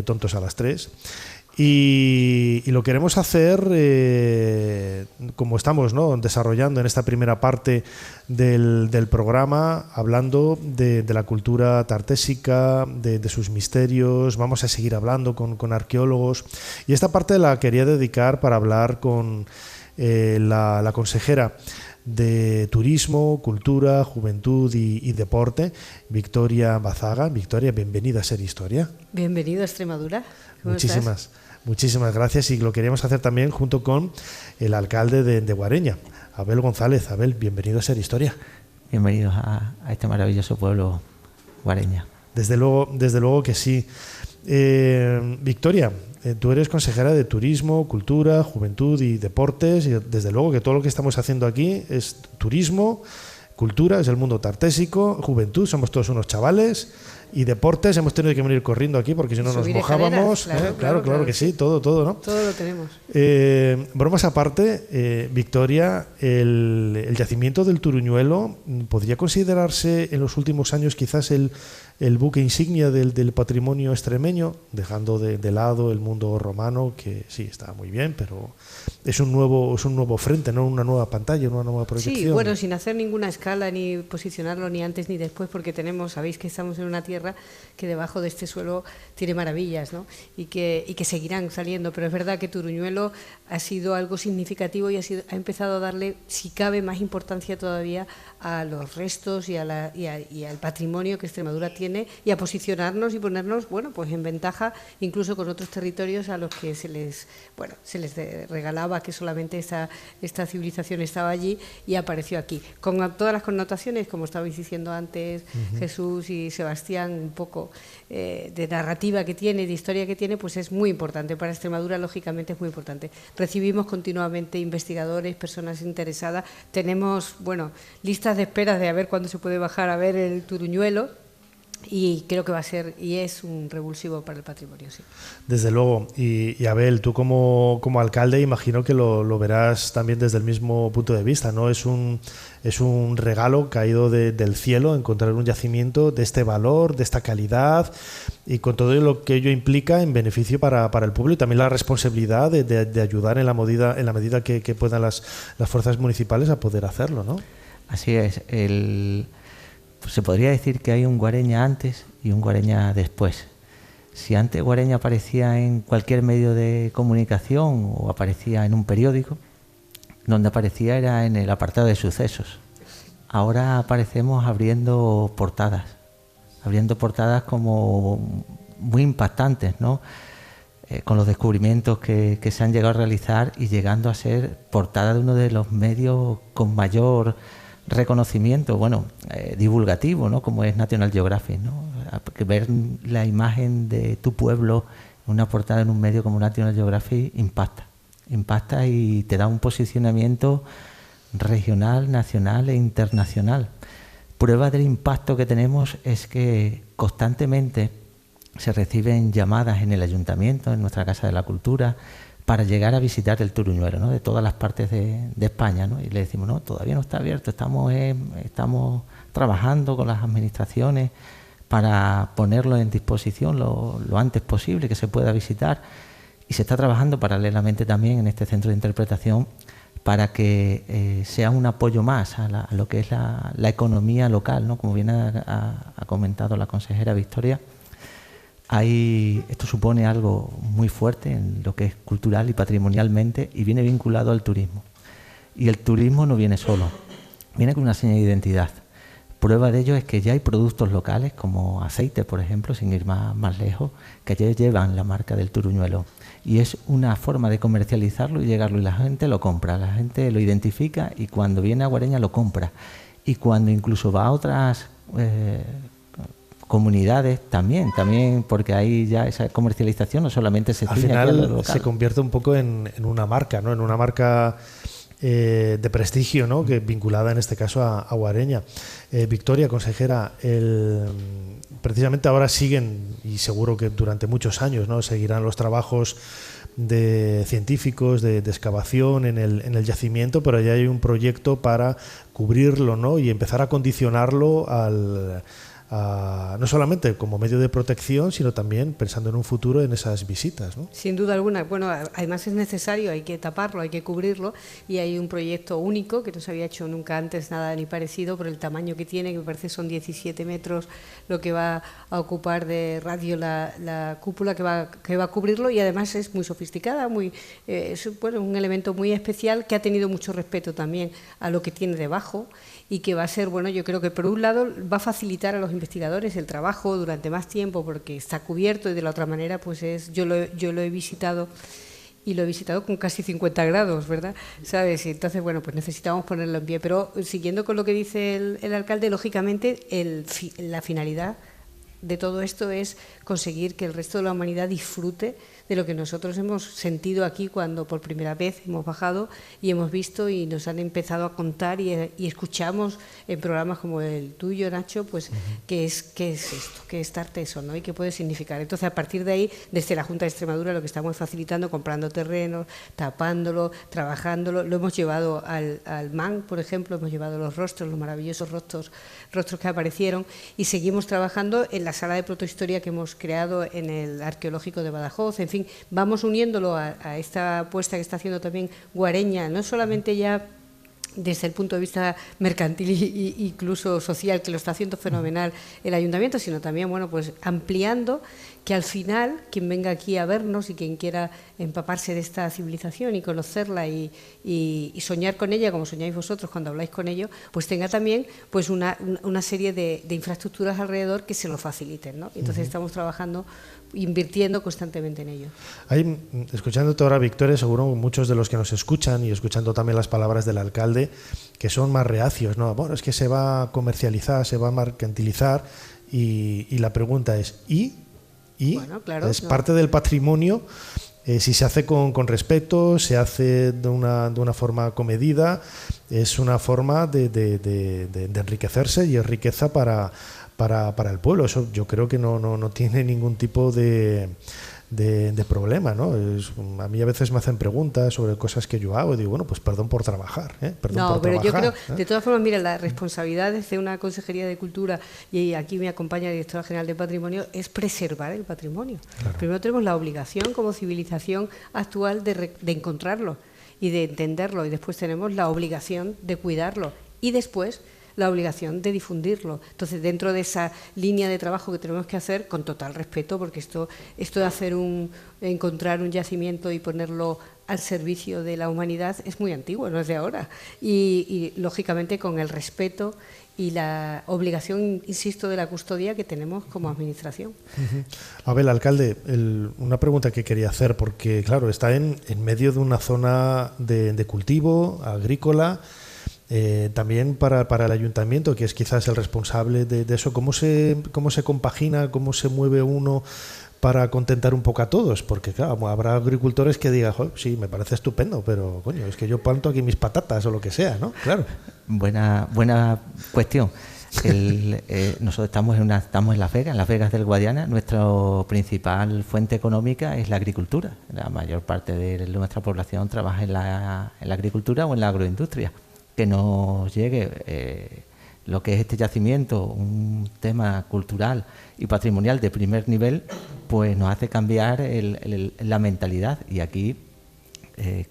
tontos a las 3. Y lo queremos hacer como estamos, ¿no?, desarrollando en esta primera parte del programa, hablando de la cultura tartésica, de sus misterios. Vamos a seguir hablando con arqueólogos, y esta parte la quería dedicar para hablar con la consejera de Turismo, Cultura, Juventud y Deporte, Victoria Bazaga. Victoria, bienvenida a Ser Historia. Bienvenido a Extremadura. Muchísimas gracias, y lo queríamos hacer también junto con el alcalde de Guareña, Abel González. Abel, bienvenido a Ser Historia. Bienvenidos a este maravilloso pueblo guareña. Desde luego que sí. Victoria, tú eres consejera de Turismo, Cultura, Juventud y Deportes, y desde luego que todo lo que estamos haciendo aquí es turismo, cultura, es el mundo tartésico, juventud, somos todos unos chavales, y deportes, hemos tenido que venir corriendo aquí porque si no nos mojábamos. Claro que sí, todo, ¿no? Todo lo tenemos. Bromas aparte, Victoria, el yacimiento del Turuñuelo podría considerarse en los últimos años quizás el buque insignia del patrimonio extremeño, dejando de lado el mundo romano, que sí está muy bien, pero es un nuevo frente, no una nueva pantalla, una nueva proyección. Sí, bueno, sin hacer ninguna escala ni posicionarlo ni antes ni después, porque sabéis que estamos en una tierra que debajo de este suelo tiene maravillas, ¿no? y que seguirán saliendo, pero es verdad que Turuñuelo ha sido algo significativo y ha empezado a darle, si cabe, más importancia todavía a los restos y al patrimonio que Extremadura tiene, y a posicionarnos y ponernos, bueno, pues en ventaja incluso con otros territorios a los que se les regalaba que solamente esta civilización estaba allí y apareció aquí, con todas las connotaciones, como estabais diciendo antes, Jesús y Sebastián, un poco de narrativa que tiene, de historia que tiene, pues es muy importante. Para Extremadura, lógicamente, es muy importante. Recibimos continuamente investigadores, personas interesadas. Tenemos, bueno, listas de espera de a ver cuándo se puede bajar a ver el Turuñuelo, y creo que va a ser y es un revulsivo para el patrimonio, sí. Desde luego. Y Abel, tú como alcalde imagino que lo verás también desde el mismo punto de vista, ¿no? Es un regalo caído del cielo encontrar un yacimiento de este valor, de esta calidad, y con todo lo que ello implica en beneficio para el pueblo, y también la responsabilidad de ayudar en la medida que puedan las fuerzas municipales a poder hacerlo, ¿no? Así es. Se podría decir que hay un Guareña antes y un Guareña después. Si antes Guareña aparecía en cualquier medio de comunicación o aparecía en un periódico, donde aparecía era en el apartado de sucesos. Ahora aparecemos abriendo portadas como muy impactantes, ¿no? Con los descubrimientos que se han llegado a realizar, y llegando a ser portada de uno de los medios con mayor reconocimiento, divulgativo, ¿no?, como es National Geographic, ¿no? Que ver la imagen de tu pueblo en una portada en un medio como National Geographic impacta y te da un posicionamiento regional, nacional e internacional. Prueba del impacto que tenemos es que constantemente se reciben llamadas en el ayuntamiento, en nuestra Casa de la Cultura, para llegar a visitar el Turuñuelo, ¿no?, de todas las partes de España, ¿no? Y le decimos, no, todavía no está abierto, estamos trabajando con las administraciones para ponerlo en disposición lo antes posible, que se pueda visitar, y se está trabajando paralelamente también en este centro de interpretación para que sea un apoyo más a lo que es la economía local, ¿no? Como bien ha comentado la consejera Victoria, esto supone algo muy fuerte en lo que es cultural y patrimonialmente, y viene vinculado al turismo. Y el turismo no viene solo, viene con una señal de identidad. Prueba de ello es que ya hay productos locales como aceite, por ejemplo, sin ir más lejos, que ya llevan la marca del Turuñuelo. Y es una forma de comercializarlo y llegarlo, y la gente lo compra, la gente lo identifica, y cuando viene a Guareña lo compra. Y cuando incluso va a otras comunidades también, porque ahí ya esa comercialización no solamente se ciñe al aquí a lo final local. Se convierte un poco en una marca, ¿no? En una marca de prestigio, ¿no?, que vinculada en este caso a Guareña. Victoria, consejera, precisamente ahora siguen, y seguro que durante muchos años, ¿no?, seguirán los trabajos de científicos de excavación en el yacimiento, pero ya hay un proyecto para cubrirlo, ¿no?, y empezar a condicionarlo no solamente como medio de protección, sino también pensando en un futuro en esas visitas, ¿no? Sin duda alguna. Bueno, además es necesario, hay que taparlo, hay que cubrirlo, y hay un proyecto único que no se había hecho nunca antes nada ni parecido por el tamaño que tiene, que me parece son 17 metros lo que va a ocupar de radio la cúpula que va a cubrirlo, y además es muy sofisticada, es un elemento muy especial que ha tenido mucho respeto también a lo que tiene debajo, y que va a ser, bueno, yo creo que por un lado va a facilitar a los investigadores el trabajo durante más tiempo porque está cubierto, y de la otra manera pues yo lo he visitado, y lo he visitado con casi 50 grados, ¿verdad? ¿Sabes? Y entonces, bueno, pues necesitamos ponerlo en pie. Pero siguiendo con lo que dice el alcalde, lógicamente la finalidad de todo esto es conseguir que el resto de la humanidad disfrute de lo que nosotros hemos sentido aquí cuando por primera vez hemos bajado y hemos visto y nos han empezado a contar y escuchamos en programas como el tuyo, Nacho, pues qué es esto, qué es Tartesos, ¿no? Y qué puede significar. Entonces, a partir de ahí, desde la Junta de Extremadura lo que estamos facilitando, comprando terrenos, tapándolo, trabajándolo, lo hemos llevado al MAN, por ejemplo, hemos llevado los maravillosos rostros que aparecieron, y seguimos trabajando en la sala de protohistoria que hemos creado en el Arqueológico de Badajoz. En fin, vamos uniéndolo a esta apuesta que está haciendo también Guareña, no solamente ya desde el punto de vista mercantil e incluso social, que lo está haciendo fenomenal el ayuntamiento, sino también, bueno, pues ampliando, que al final quien venga aquí a vernos y quien quiera empaparse de esta civilización y conocerla y soñar con ella, como soñáis vosotros cuando habláis con ello, pues tenga también pues una serie de infraestructuras alrededor que se lo faciliten, ¿no? Entonces estamos trabajando, invirtiendo constantemente en ello. Escuchándote ahora, Victoria, seguro muchos de los que nos escuchan y escuchando también las palabras del alcalde, que son más reacios, ¿no? Bueno, es que se va a comercializar, se va a mercantilizar, y la pregunta es, bueno, claro, es parte del patrimonio. Si se hace con respeto, se hace de una forma comedida, es una forma de enriquecerse, y es riqueza para el pueblo. Eso yo creo que no tiene ningún tipo de problema, ¿no? A mí a veces me hacen preguntas sobre cosas que yo hago y digo, bueno, pues perdón por trabajar, yo creo, de todas formas, mira, la responsabilidad desde una Consejería de Cultura, y aquí me acompaña la Directora General de Patrimonio, es preservar el patrimonio. Claro. Primero tenemos la obligación como civilización actual de encontrarlo y de entenderlo, y después tenemos la obligación de cuidarlo, y después la obligación de difundirlo. Entonces, dentro de esa línea de trabajo que tenemos que hacer, con total respeto, porque esto de encontrar un yacimiento y ponerlo al servicio de la humanidad es muy antiguo, no es de ahora. Y lógicamente, con el respeto y la obligación, insisto, de la custodia que tenemos como administración. A ver, alcalde, una pregunta que quería hacer, porque claro, está en medio de una zona de cultivo agrícola. También para el ayuntamiento, que es quizás el responsable de eso, ¿cómo se compagina, cómo se mueve uno para contentar un poco a todos? Porque claro, habrá agricultores que digan, sí, me parece estupendo, pero coño, es que yo planto aquí mis patatas o lo que sea, ¿no? Claro. Buena cuestión. Nosotros estamos en Las Vegas del Guadiana. Nuestra principal fuente económica es la agricultura. La mayor parte de nuestra población trabaja en la agricultura o en la agroindustria. Que nos llegue lo que es este yacimiento, un tema cultural y patrimonial de primer nivel, pues nos hace cambiar la mentalidad. Y aquí,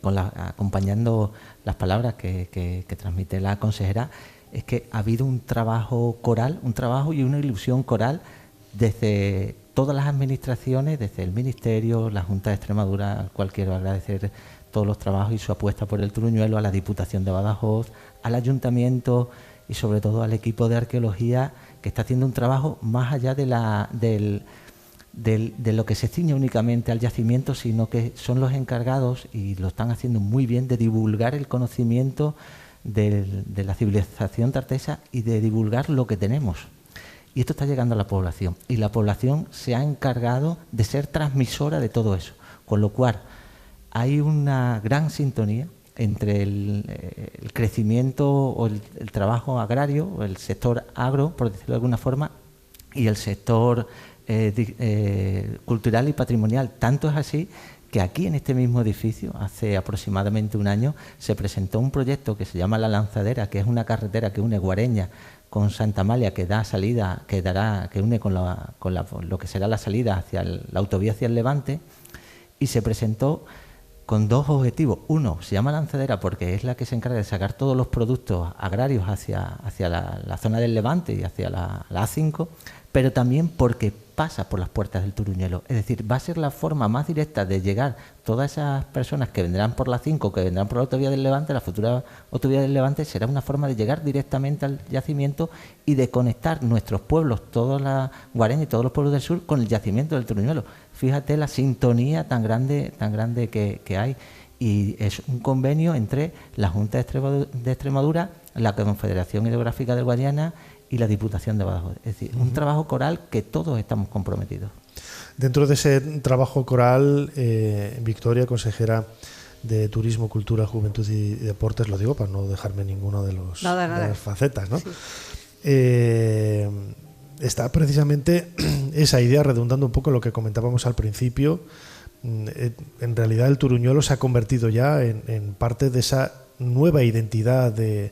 acompañando las palabras que transmite la consejera, es que ha habido un trabajo coral, un trabajo y una ilusión coral desde todas las administraciones, desde el Ministerio, la Junta de Extremadura, al cual quiero agradecer todos los trabajos y su apuesta por el Turuñuelo, a la Diputación de Badajoz, al Ayuntamiento y sobre todo al equipo de arqueología, que está haciendo un trabajo más allá de lo que se ciñe únicamente al yacimiento, sino que son los encargados, y lo están haciendo muy bien, de divulgar el conocimiento de la civilización tartesa y de divulgar lo que tenemos. Y esto está llegando a la población, y la población se ha encargado de ser transmisora de todo eso, con lo cual hay una gran sintonía entre el crecimiento o el trabajo agrario, o el sector agro, por decirlo de alguna forma, y el sector cultural y patrimonial. Tanto es así que aquí en este mismo edificio, hace aproximadamente un año, se presentó un proyecto que se llama La Lanzadera, que es una carretera que une Guareña con Santa Amalia, que da salida, que une con lo que será la salida hacia la autovía hacia el Levante, y se presentó con dos objetivos. Uno, se llama Lanzadera porque es la que se encarga de sacar todos los productos agrarios hacia la zona del Levante y hacia la A5, pero también porque pasa por las puertas del Turuñuelo. Es decir, va a ser la forma más directa de llegar todas esas personas que vendrán por la 5, que vendrán por la autovía del Levante, la futura autovía del Levante, será una forma de llegar directamente al yacimiento y de conectar nuestros pueblos, toda la Guareña y todos los pueblos del sur, con el yacimiento del Turuñuelo. Fíjate la sintonía tan grande que hay. Y es un convenio entre la Junta de Extremadura, la Confederación Hidrográfica del Guadiana y la Diputación de Badajoz. Es decir, un trabajo coral que todos estamos comprometidos. Dentro de ese trabajo coral, Victoria, consejera de Turismo, Cultura, Juventud y Deportes, lo digo para no dejarme ninguno de las facetas, ¿no? Sí. Está precisamente esa idea, redundando un poco en lo que comentábamos al principio. En realidad el Turuñuelo se ha convertido ya en parte de esa nueva identidad de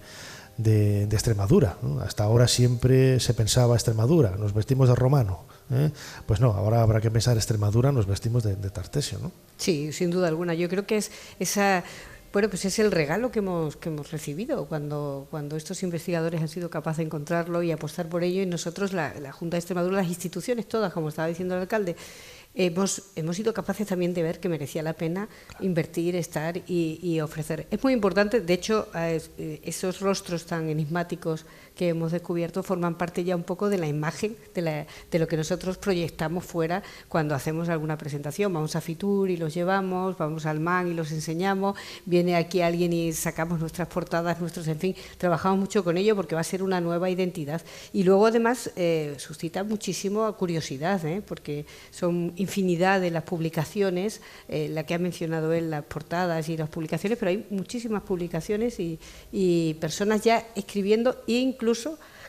Extremadura, ¿no? Hasta ahora siempre se pensaba Extremadura, nos vestimos de romano, ¿eh? Pues no, ahora habrá que pensar Extremadura, nos vestimos de Tartesio, ¿no? Sí, sin duda alguna. Yo creo que es esa... Bueno, pues es el regalo que hemos recibido cuando estos investigadores han sido capaces de encontrarlo y apostar por ello, y nosotros, la Junta de Extremadura, las instituciones todas, como estaba diciendo el alcalde, hemos sido capaces también de ver que merecía la pena invertir, estar y ofrecer. Es muy importante, de hecho, esos rostros tan enigmáticos que hemos descubierto forman parte ya un poco de la imagen de lo que nosotros proyectamos fuera cuando hacemos alguna presentación. Vamos a Fitur y los llevamos, vamos al MAN y los enseñamos, viene aquí alguien y sacamos nuestras portadas, en fin, trabajamos mucho con ello porque va a ser una nueva identidad. Y luego además suscita muchísimo curiosidad, porque son infinidad de las publicaciones, la que ha mencionado él, las portadas y las publicaciones, pero hay muchísimas publicaciones y personas ya escribiendo e incluso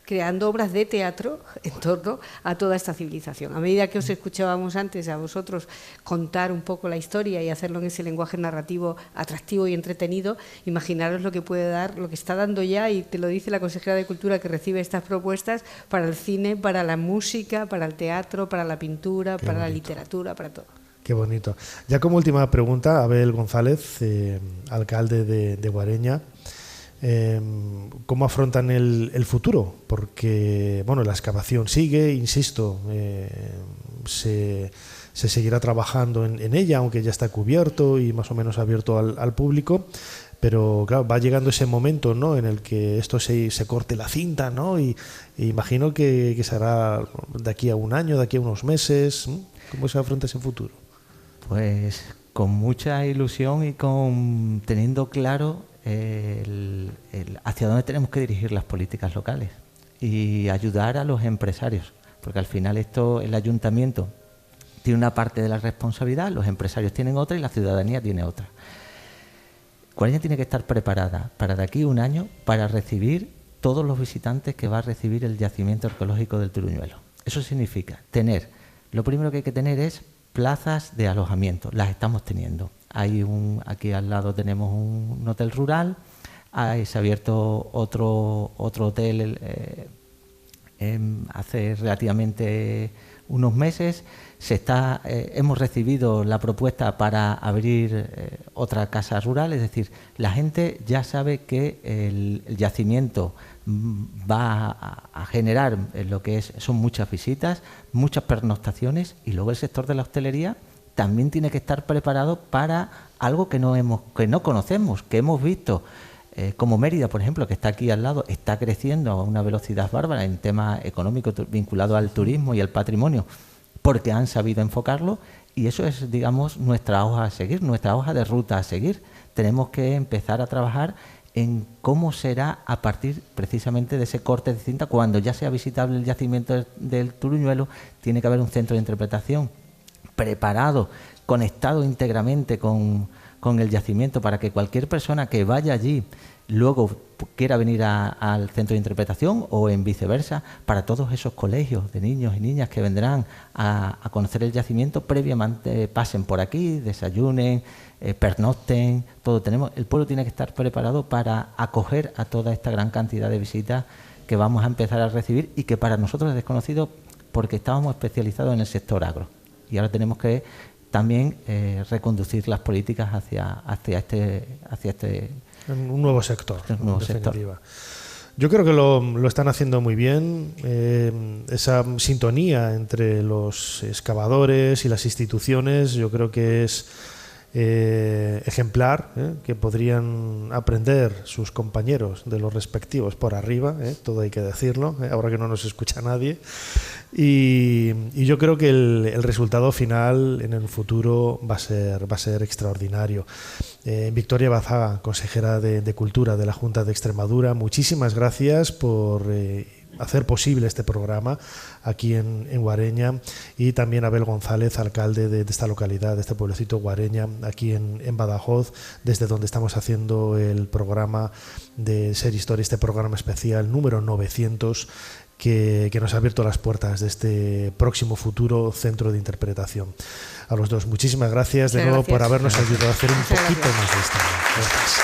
creando obras de teatro en torno a toda esta civilización. A medida que os escuchábamos antes a vosotros contar un poco la historia y hacerlo en ese lenguaje narrativo atractivo y entretenido, imaginaros lo que puede dar, lo que está dando ya, y te lo dice la consejera de Cultura que recibe estas propuestas, para el cine, para la música, para el teatro, para la pintura, para la literatura, para todo. Qué bonito. Ya como última pregunta, Abel González, alcalde de Guareña, ¿cómo afrontan el futuro? Porque bueno, la excavación sigue, insisto, se seguirá trabajando en ella, aunque ya está cubierto y más o menos abierto al público, pero claro, va llegando ese momento, ¿no?, en el que esto se corte la cinta, ¿no? Y imagino que será de aquí a un año, de aquí a unos meses. ¿Cómo se afronta ese futuro? Pues con mucha ilusión y teniendo claro hacia dónde tenemos que dirigir las políticas locales y ayudar a los empresarios, porque al final el ayuntamiento tiene una parte de la responsabilidad, los empresarios tienen otra y la ciudadanía tiene otra. Guareña tiene que estar preparada para de aquí a un año para recibir todos los visitantes que va a recibir el yacimiento arqueológico del Turuñuelo. Eso significa lo primero que hay que tener es plazas de alojamiento, las estamos teniendo. Aquí al lado tenemos un hotel rural, se ha abierto otro hotel hace relativamente unos meses. Hemos recibido la propuesta para abrir otra casa rural, es decir, la gente ya sabe que el yacimiento va a generar son muchas visitas, muchas pernoctaciones, y luego el sector de la hostelería también tiene que estar preparado para algo que no conocemos, que hemos visto, como Mérida, por ejemplo, que está aquí al lado, está creciendo a una velocidad bárbara en temas económicos vinculados al turismo y al patrimonio, porque han sabido enfocarlo, y eso es, digamos, nuestra hoja a seguir, nuestra hoja de ruta a seguir. Tenemos que empezar a trabajar en cómo será a partir precisamente de ese corte de cinta, cuando ya sea visitable el yacimiento del Turuñuelo. Tiene que haber un centro de interpretación preparado, conectado íntegramente con con el yacimiento para que cualquier persona que vaya allí luego quiera venir al centro de interpretación o en viceversa, para todos esos colegios de niños y niñas que vendrán a conocer el yacimiento, previamente pasen por aquí, desayunen, pernocten, todo tenemos. El pueblo tiene que estar preparado para acoger a toda esta gran cantidad de visitas que vamos a empezar a recibir y que para nosotros es desconocido porque estábamos especializados en el sector agro y ahora tenemos que también reconducir las políticas hacia este un nuevo sector, un nuevo en definitiva. sector. Yo creo que lo están haciendo muy bien. Esa sintonía entre los excavadores y las instituciones, yo creo que es ejemplar, que podrían aprender sus compañeros de los respectivos por arriba, todo hay que decirlo, ahora que no nos escucha nadie. Y yo creo que el resultado final en el futuro va a ser extraordinario. Victoria Bazaga, consejera de Cultura de la Junta de Extremadura, muchísimas gracias por hacer posible este programa aquí en Guareña, y también Abel González, alcalde de esta localidad, de este pueblecito Guareña, aquí en Badajoz, desde donde estamos haciendo el programa de Ser Historia, este programa especial número 900, que nos ha abierto las puertas de este próximo futuro centro de interpretación. A los dos, muchísimas gracias de nuevo por habernos ayudado a hacer un poquito más de historia. Gracias.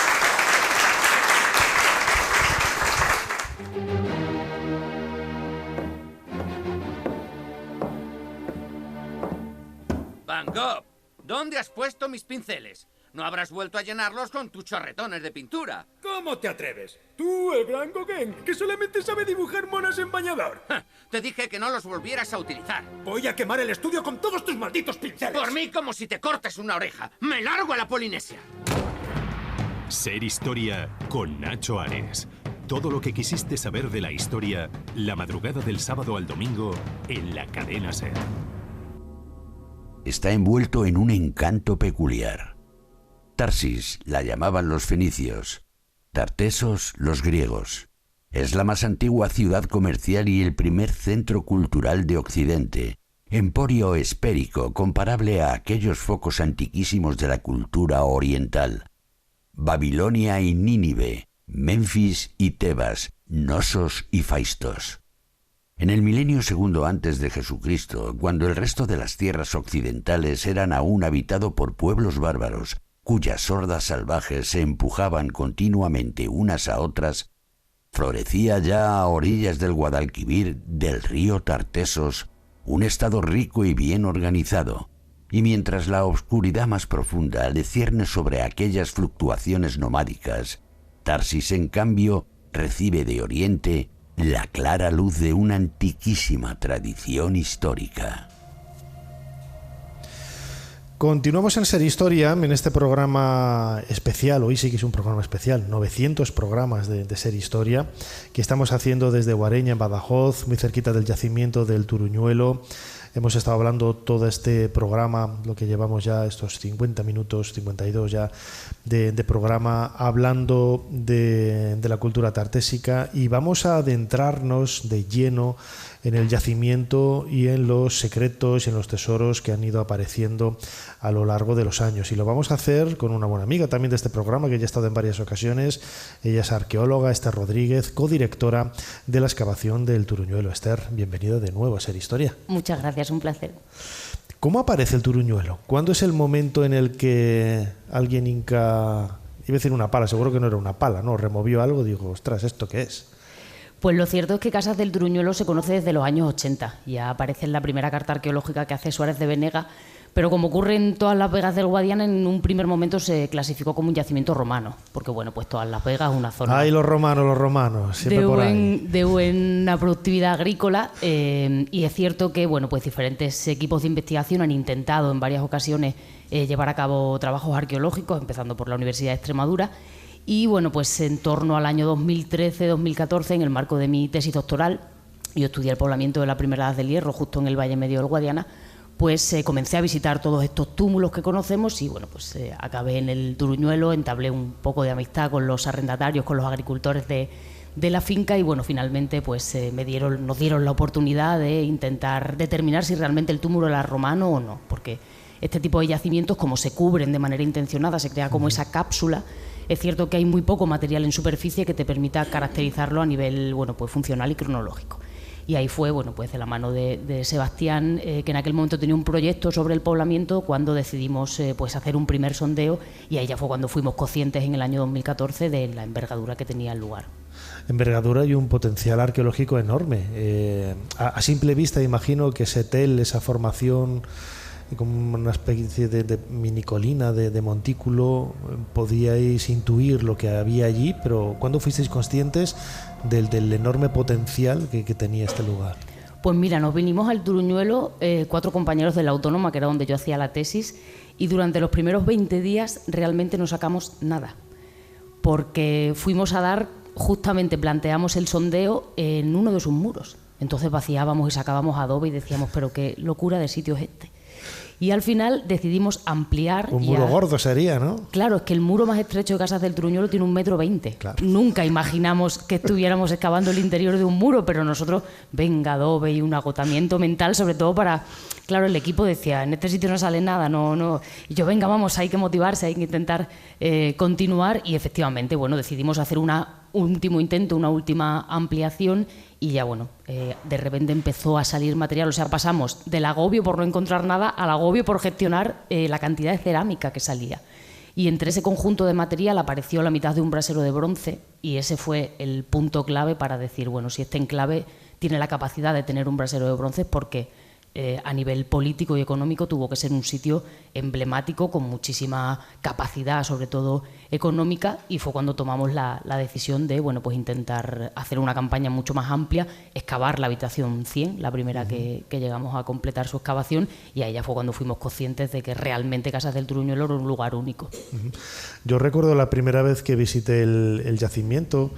Van Gogh, ¿dónde has puesto mis pinceles? No habrás vuelto a llenarlos con tus chorretones de pintura. ¿Cómo te atreves? Tú, el gran Gauguin, que solamente sabe dibujar monas en bañador. Te dije que no los volvieras a utilizar. Voy a quemar el estudio con todos tus malditos pinceles. Por mí, como si te cortes una oreja. ¡Me largo a la Polinesia! Ser Historia con Nacho Ares. Todo lo que quisiste saber de la historia, la madrugada del sábado al domingo en la cadena SER. Está envuelto en un encanto peculiar. Tarsis la llamaban los fenicios, Tartesos los griegos. Es la más antigua ciudad comercial y el primer centro cultural de Occidente, emporio esférico comparable a aquellos focos antiquísimos de la cultura oriental. Babilonia y Nínive, Menfis y Tebas, Nosos y Faistos. En el milenio segundo antes de Jesucristo, cuando el resto de las tierras occidentales eran aún habitado por pueblos bárbaros, cuyas hordas salvajes se empujaban continuamente unas a otras, florecía ya a orillas del Guadalquivir, del río Tartesos, un estado rico y bien organizado, y mientras la oscuridad más profunda le cierne sobre aquellas fluctuaciones nomádicas, Tarsis, en cambio, recibe de Oriente la clara luz de una antiquísima tradición histórica. Continuamos en Ser Historia, en este programa especial. Hoy sí que es un programa especial, 900 programas de Ser Historia, que estamos haciendo desde Guareña, en Badajoz, muy cerquita del yacimiento del Turuñuelo. Hemos estado hablando todo este programa, lo que llevamos ya estos 50 minutos, 52 ya de programa, hablando de la cultura tartésica, y vamos a adentrarnos de lleno en el yacimiento y en los secretos y en los tesoros que han ido apareciendo a lo largo de los años. Y lo vamos a hacer con una buena amiga también de este programa, que ya ha estado en varias ocasiones. Ella es arqueóloga, Esther Rodríguez, codirectora de la excavación del Turuñuelo. Esther, bienvenida de nuevo a Ser Historia. Muchas gracias, un placer. ¿Cómo aparece el Turuñuelo? ¿Cuándo es el momento en el que alguien iba a decir una pala, seguro que no era una pala, ¿no? Removió algo, digo, ostras, ¿esto qué es? Pues lo cierto es que Casas del Turuñuelo se conoce desde los años 80. Ya aparece en la primera carta arqueológica que hace Suárez de Venega, pero como ocurre en todas las vegas del Guadiana, en un primer momento se clasificó como un yacimiento romano, porque bueno, pues todas las vegas es una zona... ¡Ay, los romanos! Siempre por ahí. De buena productividad agrícola, y es cierto que bueno, pues diferentes equipos de investigación han intentado en varias ocasiones llevar a cabo trabajos arqueológicos, empezando por la Universidad de Extremadura. Y bueno, pues en torno al año 2013-2014, en el marco de mi tesis doctoral, yo estudié el poblamiento de la primera edad del hierro justo en el Valle Medio del Guadiana, pues comencé a visitar todos estos túmulos que conocemos y bueno, pues acabé en el Turuñuelo, entablé un poco de amistad con los arrendatarios, con los agricultores de la finca, y bueno, finalmente pues nos dieron la oportunidad de intentar determinar si realmente el túmulo era romano o no, porque este tipo de yacimientos, como se cubren de manera intencionada, se crea como esa cápsula. Es cierto que hay muy poco material en superficie que te permita caracterizarlo a nivel, bueno, pues funcional y cronológico. Y ahí fue, bueno, pues de la mano de Sebastián, que en aquel momento tenía un proyecto sobre el poblamiento, cuando decidimos pues hacer un primer sondeo, y ahí ya fue cuando fuimos conscientes en el año 2014 de la envergadura que tenía el lugar. Envergadura y un potencial arqueológico enorme. A simple vista imagino que ese tel, esa formación como una especie de minicolina, de montículo, podíais intuir lo que había allí, pero ¿cuándo fuisteis conscientes del enorme potencial que tenía este lugar? Pues mira, nos vinimos al Turuñuelo 4 compañeros de la Autónoma, que era donde yo hacía la tesis, y durante los primeros 20 días realmente no sacamos nada, porque fuimos a dar, justamente planteamos el sondeo en uno de sus muros. Entonces vaciábamos y sacábamos adobe y decíamos, pero qué locura de sitio es este. Y al final decidimos ampliar. Un muro gordo sería, ¿no? Claro, es que el muro más estrecho de Casas del Turuñuelo tiene 1,20 m. Claro. Nunca imaginamos que estuviéramos excavando el interior de un muro, pero nosotros, venga, adobe y un agotamiento mental, sobre todo para... Claro, el equipo decía, en este sitio no sale nada, no. Y yo, venga, vamos, hay que motivarse, hay que intentar continuar. Y efectivamente, bueno, decidimos hacer un último intento, una última ampliación, y ya, bueno, de repente empezó a salir material. O sea, pasamos del agobio por no encontrar nada al agobio por gestionar la cantidad de cerámica que salía. Y entre ese conjunto de material apareció la mitad de un brasero de bronce, y ese fue el punto clave para decir, bueno, si este enclave tiene la capacidad de tener un brasero de bronce, porque a nivel político y económico tuvo que ser un sitio emblemático con muchísima capacidad, sobre todo económica, y fue cuando tomamos la decisión de, bueno, pues intentar hacer una campaña mucho más amplia, excavar la habitación 100, la primera que llegamos a completar su excavación, y ahí ya fue cuando fuimos conscientes de que realmente Casas del Turuñuelo era un lugar único. Yo recuerdo la primera vez que visité el yacimiento,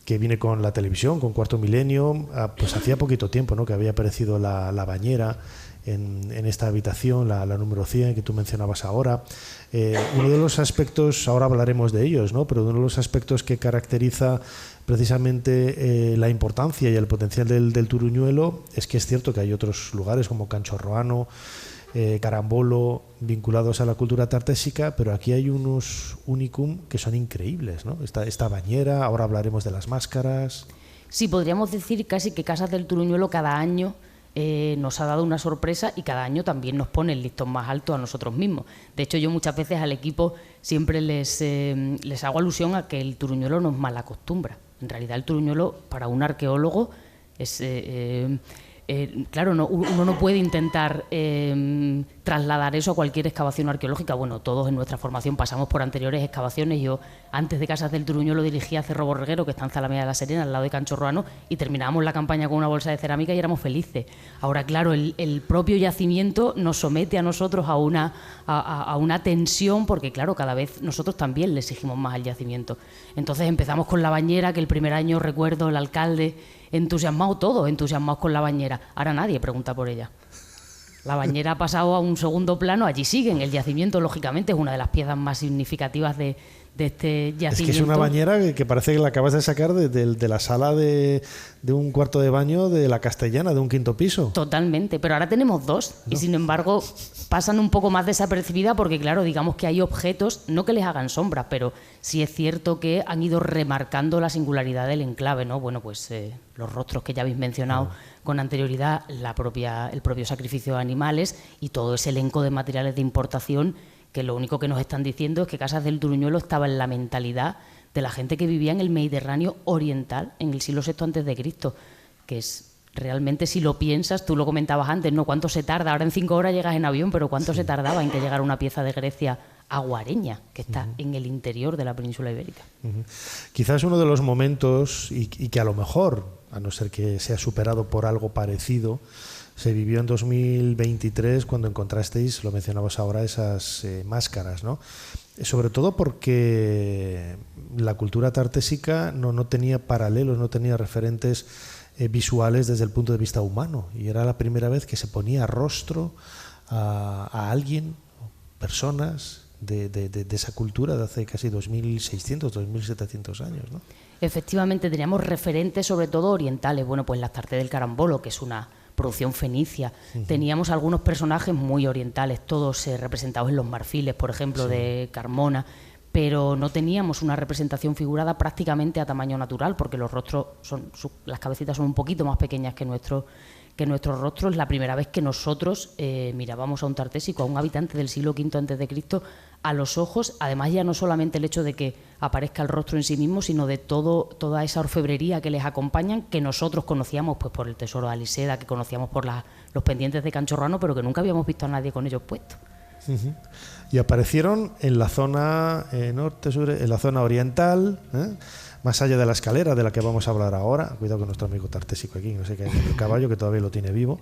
que vine con la televisión, con Cuarto Milenio, pues hacía poquito tiempo, ¿no?, que había aparecido la bañera en esta habitación, la número 100 que tú mencionabas ahora. Uno de los aspectos, ahora hablaremos de ellos, ¿no?, pero uno de los aspectos que caracteriza precisamente la importancia y el potencial del Turuñuelo es que es cierto que hay otros lugares como Canchorroano, Carambolo, vinculados a la cultura tartésica, pero aquí hay unos unicum que son increíbles, ¿no? Esta bañera, ahora hablaremos de las máscaras. Sí, podríamos decir casi que Casas del Turuñuelo cada año nos ha dado una sorpresa, y cada año también nos pone el listón más alto a nosotros mismos. De hecho, yo muchas veces al equipo siempre les hago alusión a que el Turuñuelo nos malacostumbra. En realidad el Turuñuelo, para un arqueólogo, es... claro, uno no puede intentar trasladar eso a cualquier excavación arqueológica. Bueno, todos en nuestra formación pasamos por anteriores excavaciones. Yo, antes de Casas del Turuñuelo, dirigía Cerro Borreguero, que está en Zalamea de la Serena, al lado de Canchorroano, y terminábamos la campaña con una bolsa de cerámica y éramos felices. Ahora, claro, el propio yacimiento nos somete a nosotros a una tensión, porque, claro, cada vez nosotros también le exigimos más al yacimiento. Entonces empezamos con la bañera, que el primer año, recuerdo, el alcalde todos entusiasmados con la bañera. Ahora nadie pregunta por ella. La bañera ha pasado a un segundo plano, allí siguen. El yacimiento, lógicamente, es una de las piezas más significativas de este yacimiento. Es que es una bañera que parece que la acabas de sacar de la sala de un cuarto de baño de la Castellana, de un 5º piso. Totalmente, pero ahora tenemos 2, ¿no? Y sin embargo pasan un poco más desapercibidas porque, claro, digamos que hay objetos, no que les hagan sombra, pero sí es cierto que han ido remarcando la singularidad del enclave, ¿no? Bueno, pues los rostros que ya habéis mencionado con anterioridad, el propio sacrificio de animales y todo ese elenco de materiales de importación, que lo único que nos están diciendo es que Casas del Turuñuelo estaba en la mentalidad de la gente que vivía en el Mediterráneo oriental en el siglo VI a.C., que es realmente, si lo piensas, tú lo comentabas antes, ¿no? ¿Cuánto se tarda? Ahora en 5 horas llegas en avión, pero ¿cuánto se tardaba en que llegara una pieza de Grecia a Guareña, que está en el interior de la península ibérica? Quizás uno de los momentos, y que a lo mejor, a no ser que sea superado por algo parecido, se vivió en 2023 cuando encontrasteis, lo mencionabas ahora, esas máscaras, ¿no? Sobre todo porque la cultura tartésica no tenía paralelos, no tenía referentes visuales desde el punto de vista humano, y era la primera vez que se ponía rostro a alguien, personas de esa cultura de hace casi 2.600, 2.700 años, ¿no? Efectivamente, teníamos referentes sobre todo orientales. Bueno, pues la Astarte del Carambolo, que es una producción fenicia. Teníamos algunos personajes muy orientales, todos representados en los marfiles, por ejemplo, de Carmona, pero no teníamos una representación figurada prácticamente a tamaño natural, porque los rostros las cabecitas son un poquito más pequeñas que nuestros rostros. La primera vez que nosotros mirábamos a un tartésico, a un habitante del siglo V a.C., a los ojos, además ya no solamente el hecho de que aparezca el rostro en sí mismo, sino de toda esa orfebrería que les acompañan, que nosotros conocíamos pues por el tesoro de Aliseda, que conocíamos por los pendientes de Canchorrano, pero que nunca habíamos visto a nadie con ellos puestos. Y aparecieron en la zona norte, sur, en la zona oriental, más allá de la escalera de la que vamos a hablar ahora. Cuidado con nuestro amigo tartésico aquí, no sé qué hay en el caballo, que todavía lo tiene vivo.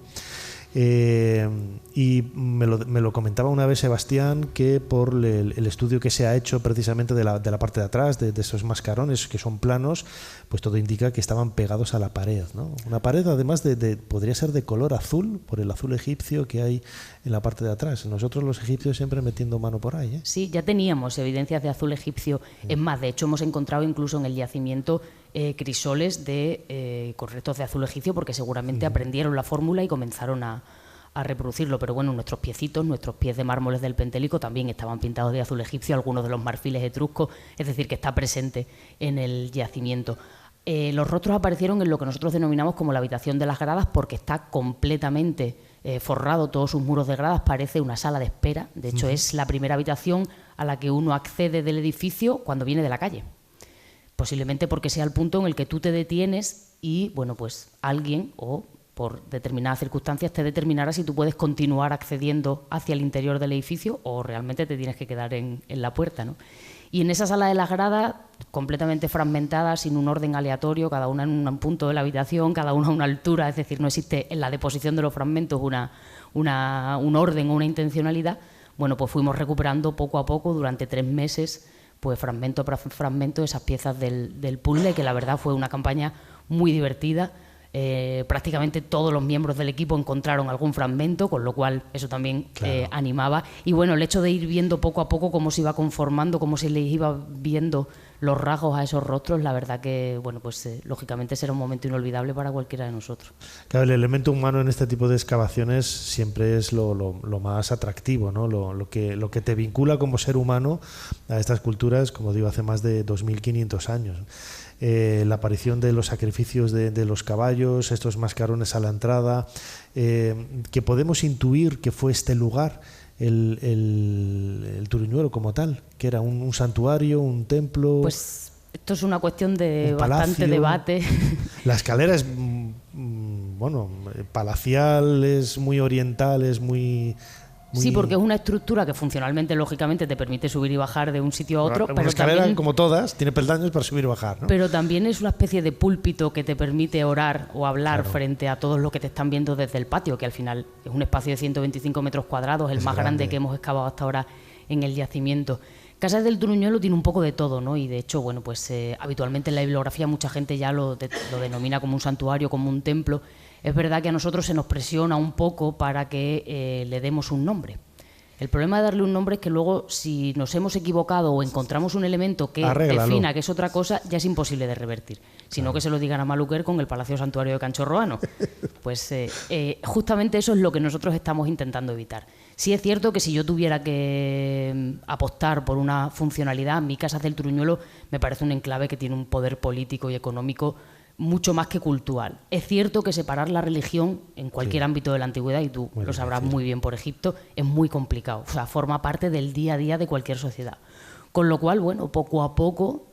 Y me lo comentaba una vez Sebastián, que por el estudio que se ha hecho precisamente de la parte de atrás, de esos mascarones que son planos, pues todo indica que estaban pegados a la pared, ¿no? Una pared además podría ser de color azul, por el azul egipcio que hay en la parte de atrás. Nosotros los egipcios siempre metiendo mano por ahí, ¿eh? Sí, ya teníamos evidencias de azul egipcio. Es más, de hecho hemos encontrado incluso en el yacimiento crisoles con restos de azul egipcio, porque seguramente aprendieron la fórmula y comenzaron a reproducirlo. Pero bueno, nuestros pies de mármoles del Pentélico también estaban pintados de azul egipcio, algunos de los marfiles etruscos, es decir, que está presente en el yacimiento. Los rostros aparecieron en lo que nosotros denominamos como la habitación de las gradas, porque está completamente forrado, todos sus muros de gradas, parece una sala de espera. De hecho, es la primera habitación a la que uno accede del edificio cuando viene de la calle. Posiblemente porque sea el punto en el que tú te detienes y, bueno, pues alguien o por determinadas circunstancias te determinará si tú puedes continuar accediendo hacia el interior del edificio o realmente te tienes que quedar en la puerta, ¿no? Y en esa sala de las gradas, completamente fragmentada, sin un orden aleatorio, cada una en un punto de la habitación, cada una a una altura, es decir, no existe en la deposición de los fragmentos un orden o una intencionalidad. Bueno, pues fuimos recuperando poco a poco durante 3 meses, pues fragmento tras fragmento, esas piezas del puzzle, que la verdad fue una campaña muy divertida. Prácticamente todos los miembros del equipo encontraron algún fragmento, con lo cual eso también animaba. Y bueno, el hecho de ir viendo poco a poco cómo se iba conformando, cómo se les iba viendo los rasgos a esos rostros, la verdad que, bueno, pues lógicamente será un momento inolvidable para cualquiera de nosotros. Claro, el elemento humano en este tipo de excavaciones siempre es lo más atractivo, ¿no? Lo que te vincula como ser humano a estas culturas, como digo, hace más de 2500 años. La aparición de los sacrificios de los caballos, estos mascarones a la entrada, que podemos intuir que fue este lugar, el Turuñuelo como tal, que era un santuario, un templo. Pues esto es una cuestión de bastante debate. La escalera es, palacial, es muy oriental, es muy... Sí, porque es una estructura que funcionalmente, lógicamente, te permite subir y bajar de un sitio a otro. Una pero escalera, también, como todas, tiene peldaños para subir y bajar, ¿no? Pero también es una especie de púlpito que te permite orar o hablar frente a todos los que te están viendo desde el patio, que al final es un espacio de 125 metros cuadrados, el más grande que hemos excavado hasta ahora en el yacimiento. Casas del Turuñuelo tiene un poco de todo, ¿no? Y de hecho, bueno, pues habitualmente en la bibliografía mucha gente ya lo denomina como un santuario, como un templo. Es verdad que a nosotros se nos presiona un poco para que le demos un nombre. El problema de darle un nombre es que luego, si nos hemos equivocado o encontramos un elemento que defina que es otra cosa, ya es imposible de revertir. Sino que se lo digan a Maluquer con el Palacio Santuario de Canchorroano. Pues justamente eso es lo que nosotros estamos intentando evitar. Sí es cierto que si yo tuviera que apostar por una funcionalidad, mi Casas del Turuñuelo me parece un enclave que tiene un poder político y económico mucho más que cultural. Es cierto que separar la religión en cualquier ámbito de la antigüedad, y tú lo sabrás muy bien por Egipto, es muy complicado. O sea, forma parte del día a día de cualquier sociedad. Con lo cual, bueno, poco a poco,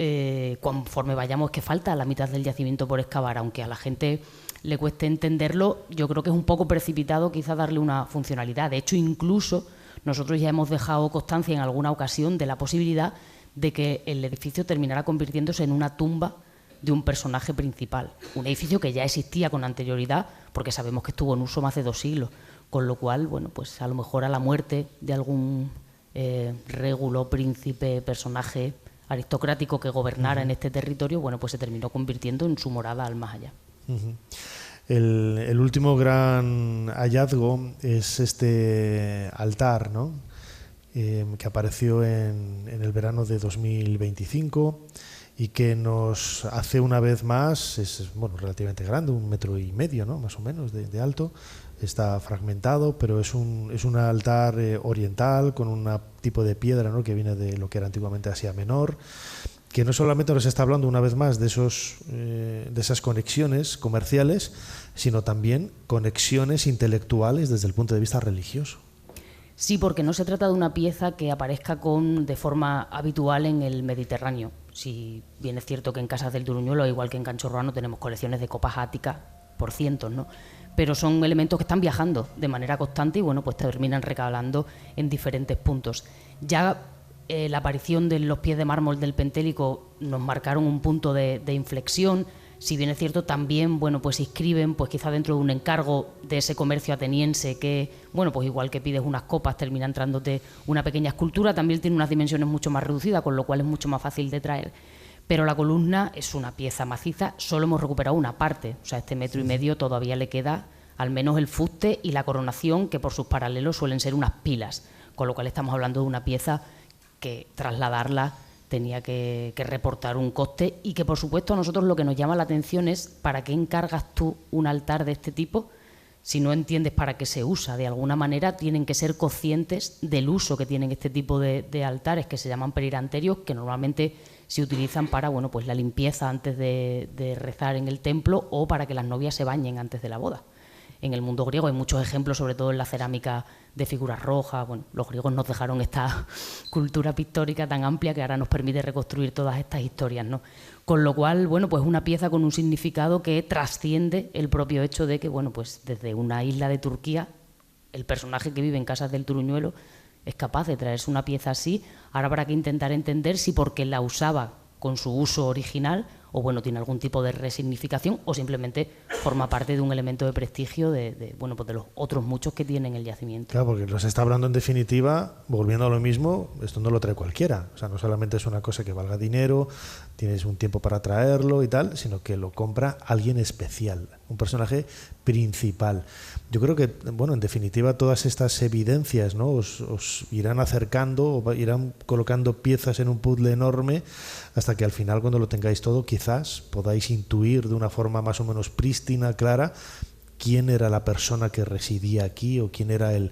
conforme vayamos, que falta la mitad del yacimiento por excavar, aunque a la gente le cueste entenderlo, yo creo que es un poco precipitado quizás darle una funcionalidad. De hecho, incluso nosotros ya hemos dejado constancia en alguna ocasión de la posibilidad de que el edificio terminara convirtiéndose en una tumba de un personaje principal, un edificio que ya existía con anterioridad, porque sabemos que estuvo en uso más de 2 siglos, con lo cual, bueno, pues a lo mejor a la muerte de algún régulo, príncipe, personaje aristocrático que gobernara en este territorio, bueno, pues se terminó convirtiendo en su morada al más allá. El último gran hallazgo es este altar, ¿no? Que apareció en el verano de 2025 y que nos hace una vez más, es relativamente grande, 1,5 metros, ¿no? Más o menos de alto. Está fragmentado, pero es un altar oriental con un tipo de piedra, ¿no? Que viene de lo que era antiguamente Asia Menor, que no solamente nos está hablando una vez más de esas conexiones comerciales, sino también conexiones intelectuales desde el punto de vista religioso. Sí, porque no se trata de una pieza que aparezca de forma habitual en el Mediterráneo. Si bien es cierto que en Casas del Turuñuelo, igual que en Canchorroano, tenemos colecciones de copas áticas por cientos, ¿no? Pero son elementos que están viajando de manera constante y pues terminan recalando en diferentes puntos. Ya la aparición de los pies de mármol del Pentélico nos marcaron un punto de inflexión. Si bien es cierto, también pues inscriben quizá dentro de un encargo de ese comercio ateniense que, pues igual que pides unas copas, termina entrándote una pequeña escultura, también tiene unas dimensiones mucho más reducidas, con lo cual es mucho más fácil de traer. Pero la columna es una pieza maciza, solo hemos recuperado una parte, o sea, este 1,5 metros todavía le queda al menos el fuste y la coronación, que por sus paralelos suelen ser unas pilas, con lo cual estamos hablando de una pieza que trasladarla tenía que reportar un coste y que, por supuesto, a nosotros lo que nos llama la atención es ¿para qué encargas tú un altar de este tipo? Si no entiendes para qué se usa, de alguna manera tienen que ser conscientes del uso que tienen este tipo de altares, que se llaman periranterios, que normalmente se utilizan para la limpieza antes de rezar en el templo o para que las novias se bañen antes de la boda. En el mundo griego hay muchos ejemplos, sobre todo en la cerámica de figuras rojas. Los griegos nos dejaron esta cultura pictórica tan amplia que ahora nos permite reconstruir todas estas historias, ¿no? Con lo cual, una pieza con un significado que trasciende el propio hecho de que, desde una isla de Turquía, el personaje que vive en Casas del Turuñuelo es capaz de traerse una pieza así. Ahora habrá que intentar entender si porque la usaba con su uso original o tiene algún tipo de resignificación o simplemente forma parte de un elemento de prestigio de los otros muchos que tienen el yacimiento. Claro, porque nos está hablando en definitiva, volviendo a lo mismo, esto no lo trae cualquiera, o sea, no solamente es una cosa que valga dinero, tienes un tiempo para traerlo y tal, sino que lo compra alguien especial, un personaje principal. Yo creo que, en definitiva, todas estas evidencias, ¿no? os irán acercando o irán colocando piezas en un puzzle enorme hasta que al final, cuando lo tengáis todo, quizás podáis intuir de una forma más o menos prístina, clara, quién era la persona que residía aquí o quién era el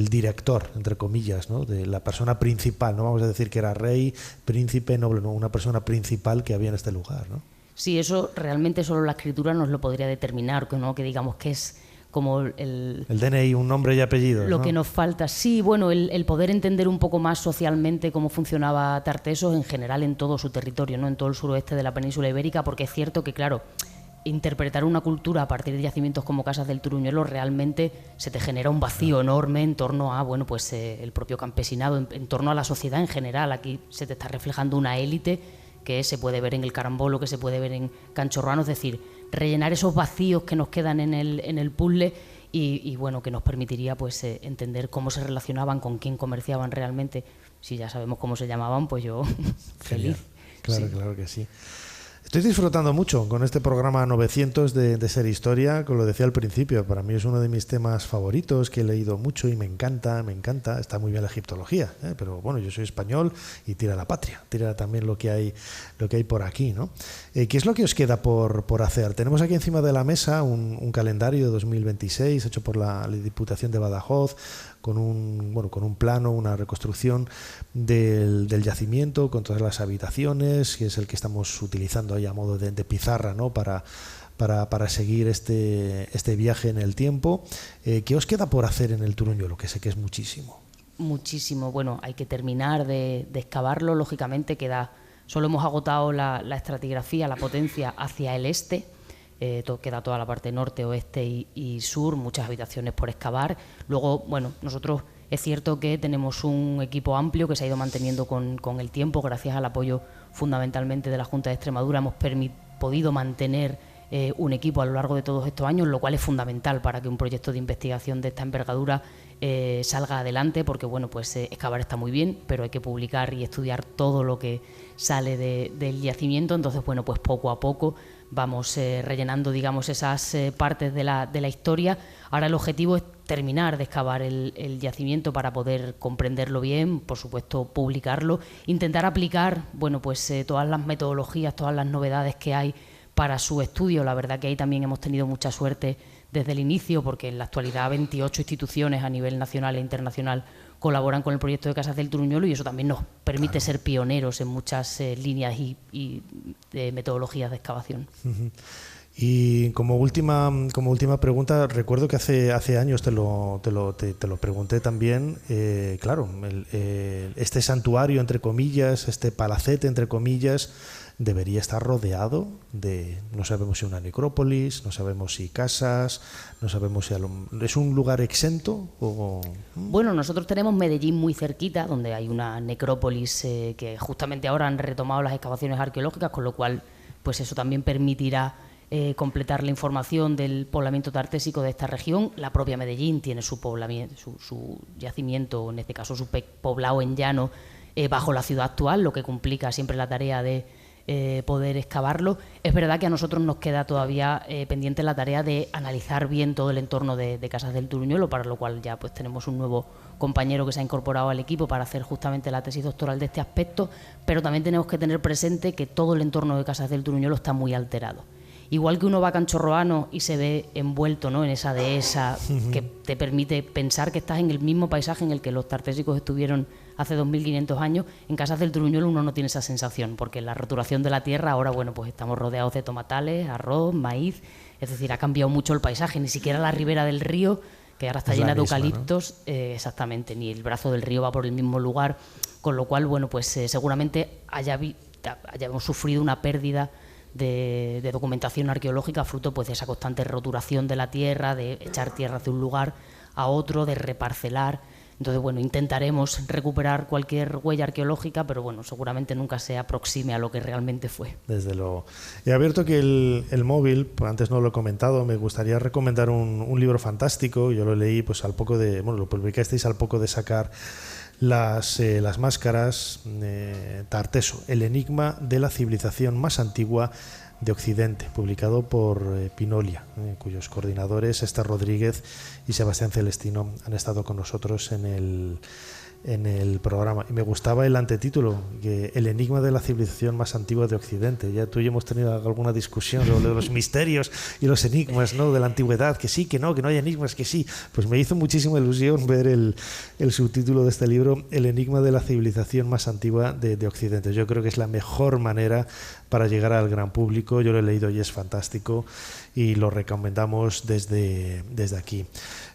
director, entre comillas, ¿no? De la persona principal. No vamos a decir que era rey, príncipe, noble, no, una persona principal que había en este lugar, ¿no? Sí, eso realmente solo la escritura nos lo podría determinar, que digamos que es como el DNI, un nombre y apellido. Lo que nos falta, sí, el poder entender un poco más socialmente cómo funcionaba Tartessos en general en todo su territorio, ¿no? En todo el suroeste de la península ibérica, porque es cierto que, claro, interpretar una cultura a partir de yacimientos como Casas del Turuñuelo realmente se te genera un vacío enorme en torno a el propio campesinado, en torno a la sociedad en general. Aquí se te está reflejando una élite que se puede ver en el Carambolo, que se puede ver en Canchorroano, es decir, rellenar esos vacíos que nos quedan en el puzzle y que nos permitiría entender cómo se relacionaban, con quién comerciaban realmente. Si ya sabemos cómo se llamaban, pues yo feliz. Claro, sí. Claro que sí. Estoy disfrutando mucho con este programa 900 de Ser Historia, como lo decía al principio, para mí es uno de mis temas favoritos, que he leído mucho y me encanta, está muy bien la egiptología, pero yo soy español y tira la patria, tira también lo que hay por aquí, ¿no? ¿Qué es lo que os queda por hacer? Tenemos aquí encima de la mesa un calendario de 2026 hecho por la Diputación de Badajoz, con un plano, una reconstrucción del yacimiento, con todas las habitaciones, que es el que estamos utilizando ahí a modo de pizarra, ¿no? para seguir este viaje en el tiempo. ¿Qué os queda por hacer en el Turuñuelo? Que sé que es muchísimo. Muchísimo. Hay que terminar de excavarlo, lógicamente solo hemos agotado la estratigrafía, la potencia hacia el este. Queda toda la parte norte, oeste y sur, muchas habitaciones por excavar. Luego, nosotros es cierto que tenemos un equipo amplio que se ha ido manteniendo con el tiempo, gracias al apoyo fundamentalmente de la Junta de Extremadura. Hemos podido mantener un equipo a lo largo de todos estos años, lo cual es fundamental para que un proyecto de investigación de esta envergadura salga adelante, porque excavar está muy bien, pero hay que publicar y estudiar todo lo que sale del yacimiento. Entonces, poco a poco vamos rellenando, esas partes de la historia. Ahora el objetivo es terminar de excavar el yacimiento para poder comprenderlo bien, por supuesto publicarlo, intentar aplicar pues todas las metodologías, todas las novedades que hay para su estudio. La verdad que ahí también hemos tenido mucha suerte desde el inicio, porque en la actualidad 28 instituciones a nivel nacional e internacional colaboran con el proyecto de Casas del Turuñuelo, y eso también nos permite ser pioneros en muchas líneas y metodologías de excavación. Y como última pregunta, recuerdo que hace años te lo pregunté también. Claro, este santuario, entre comillas, este palacete, entre comillas, debería estar rodeado de, no sabemos si una necrópolis, no sabemos si casas, no sabemos si es un lugar exento o... Bueno, nosotros tenemos Medellín muy cerquita, donde hay una necrópolis que justamente ahora han retomado las excavaciones arqueológicas, con lo cual pues eso también permitirá completar la información del poblamiento tartésico de esta región. La propia Medellín tiene su poblamiento, su yacimiento, en este caso su poblado en llano, bajo la ciudad actual, lo que complica siempre la tarea de poder excavarlo. Es verdad que a nosotros nos queda todavía pendiente la tarea de analizar bien todo el entorno de Casas del Turuñuelo, para lo cual ya pues tenemos un nuevo compañero que se ha incorporado al equipo para hacer justamente la tesis doctoral de este aspecto, pero también tenemos que tener presente que todo el entorno de Casas del Turuñuelo está muy alterado. Igual que uno va a Canchorroano y se ve envuelto, ¿no?, en esa dehesa que te permite pensar que estás en el mismo paisaje en el que los tartésicos estuvieron hace 2500 años, en Casas del Turuñuelo uno no tiene esa sensación, porque la roturación de la tierra ahora, pues estamos rodeados de tomatales, arroz, maíz, es decir, ha cambiado mucho el paisaje, ni siquiera la ribera del río, que ahora está llena de eucaliptos, ¿no? Exactamente, ni el brazo del río va por el mismo lugar, con lo cual, pues seguramente hayamos sufrido una pérdida de documentación arqueológica fruto pues de esa constante roturación de la tierra, de echar tierra de un lugar a otro, de reparcelar. Entonces, intentaremos recuperar cualquier huella arqueológica, pero seguramente nunca se aproxime a lo que realmente fue. Desde luego. He abierto aquí el móvil, pues antes no lo he comentado, me gustaría recomendar un libro fantástico. Yo lo leí pues al poco de, lo publicasteis al poco de sacar las máscaras, Tarteso, el enigma de la civilización más antigua de Occidente, publicado por Pinolia, cuyos coordinadores Esther Rodríguez y Sebastián Celestino han estado con nosotros en el programa. Y me gustaba el antetítulo, que el enigma de la civilización más antigua de Occidente. Ya tú y yo hemos tenido alguna discusión sobre los misterios y los enigmas, ¿no?, de la antigüedad, que sí, que no hay enigmas, que sí. Pues me hizo muchísima ilusión ver el subtítulo de este libro, el enigma de la civilización más antigua de Occidente. Yo creo que es la mejor manera para llegar al gran público. Yo lo he leído y es fantástico y lo recomendamos desde aquí.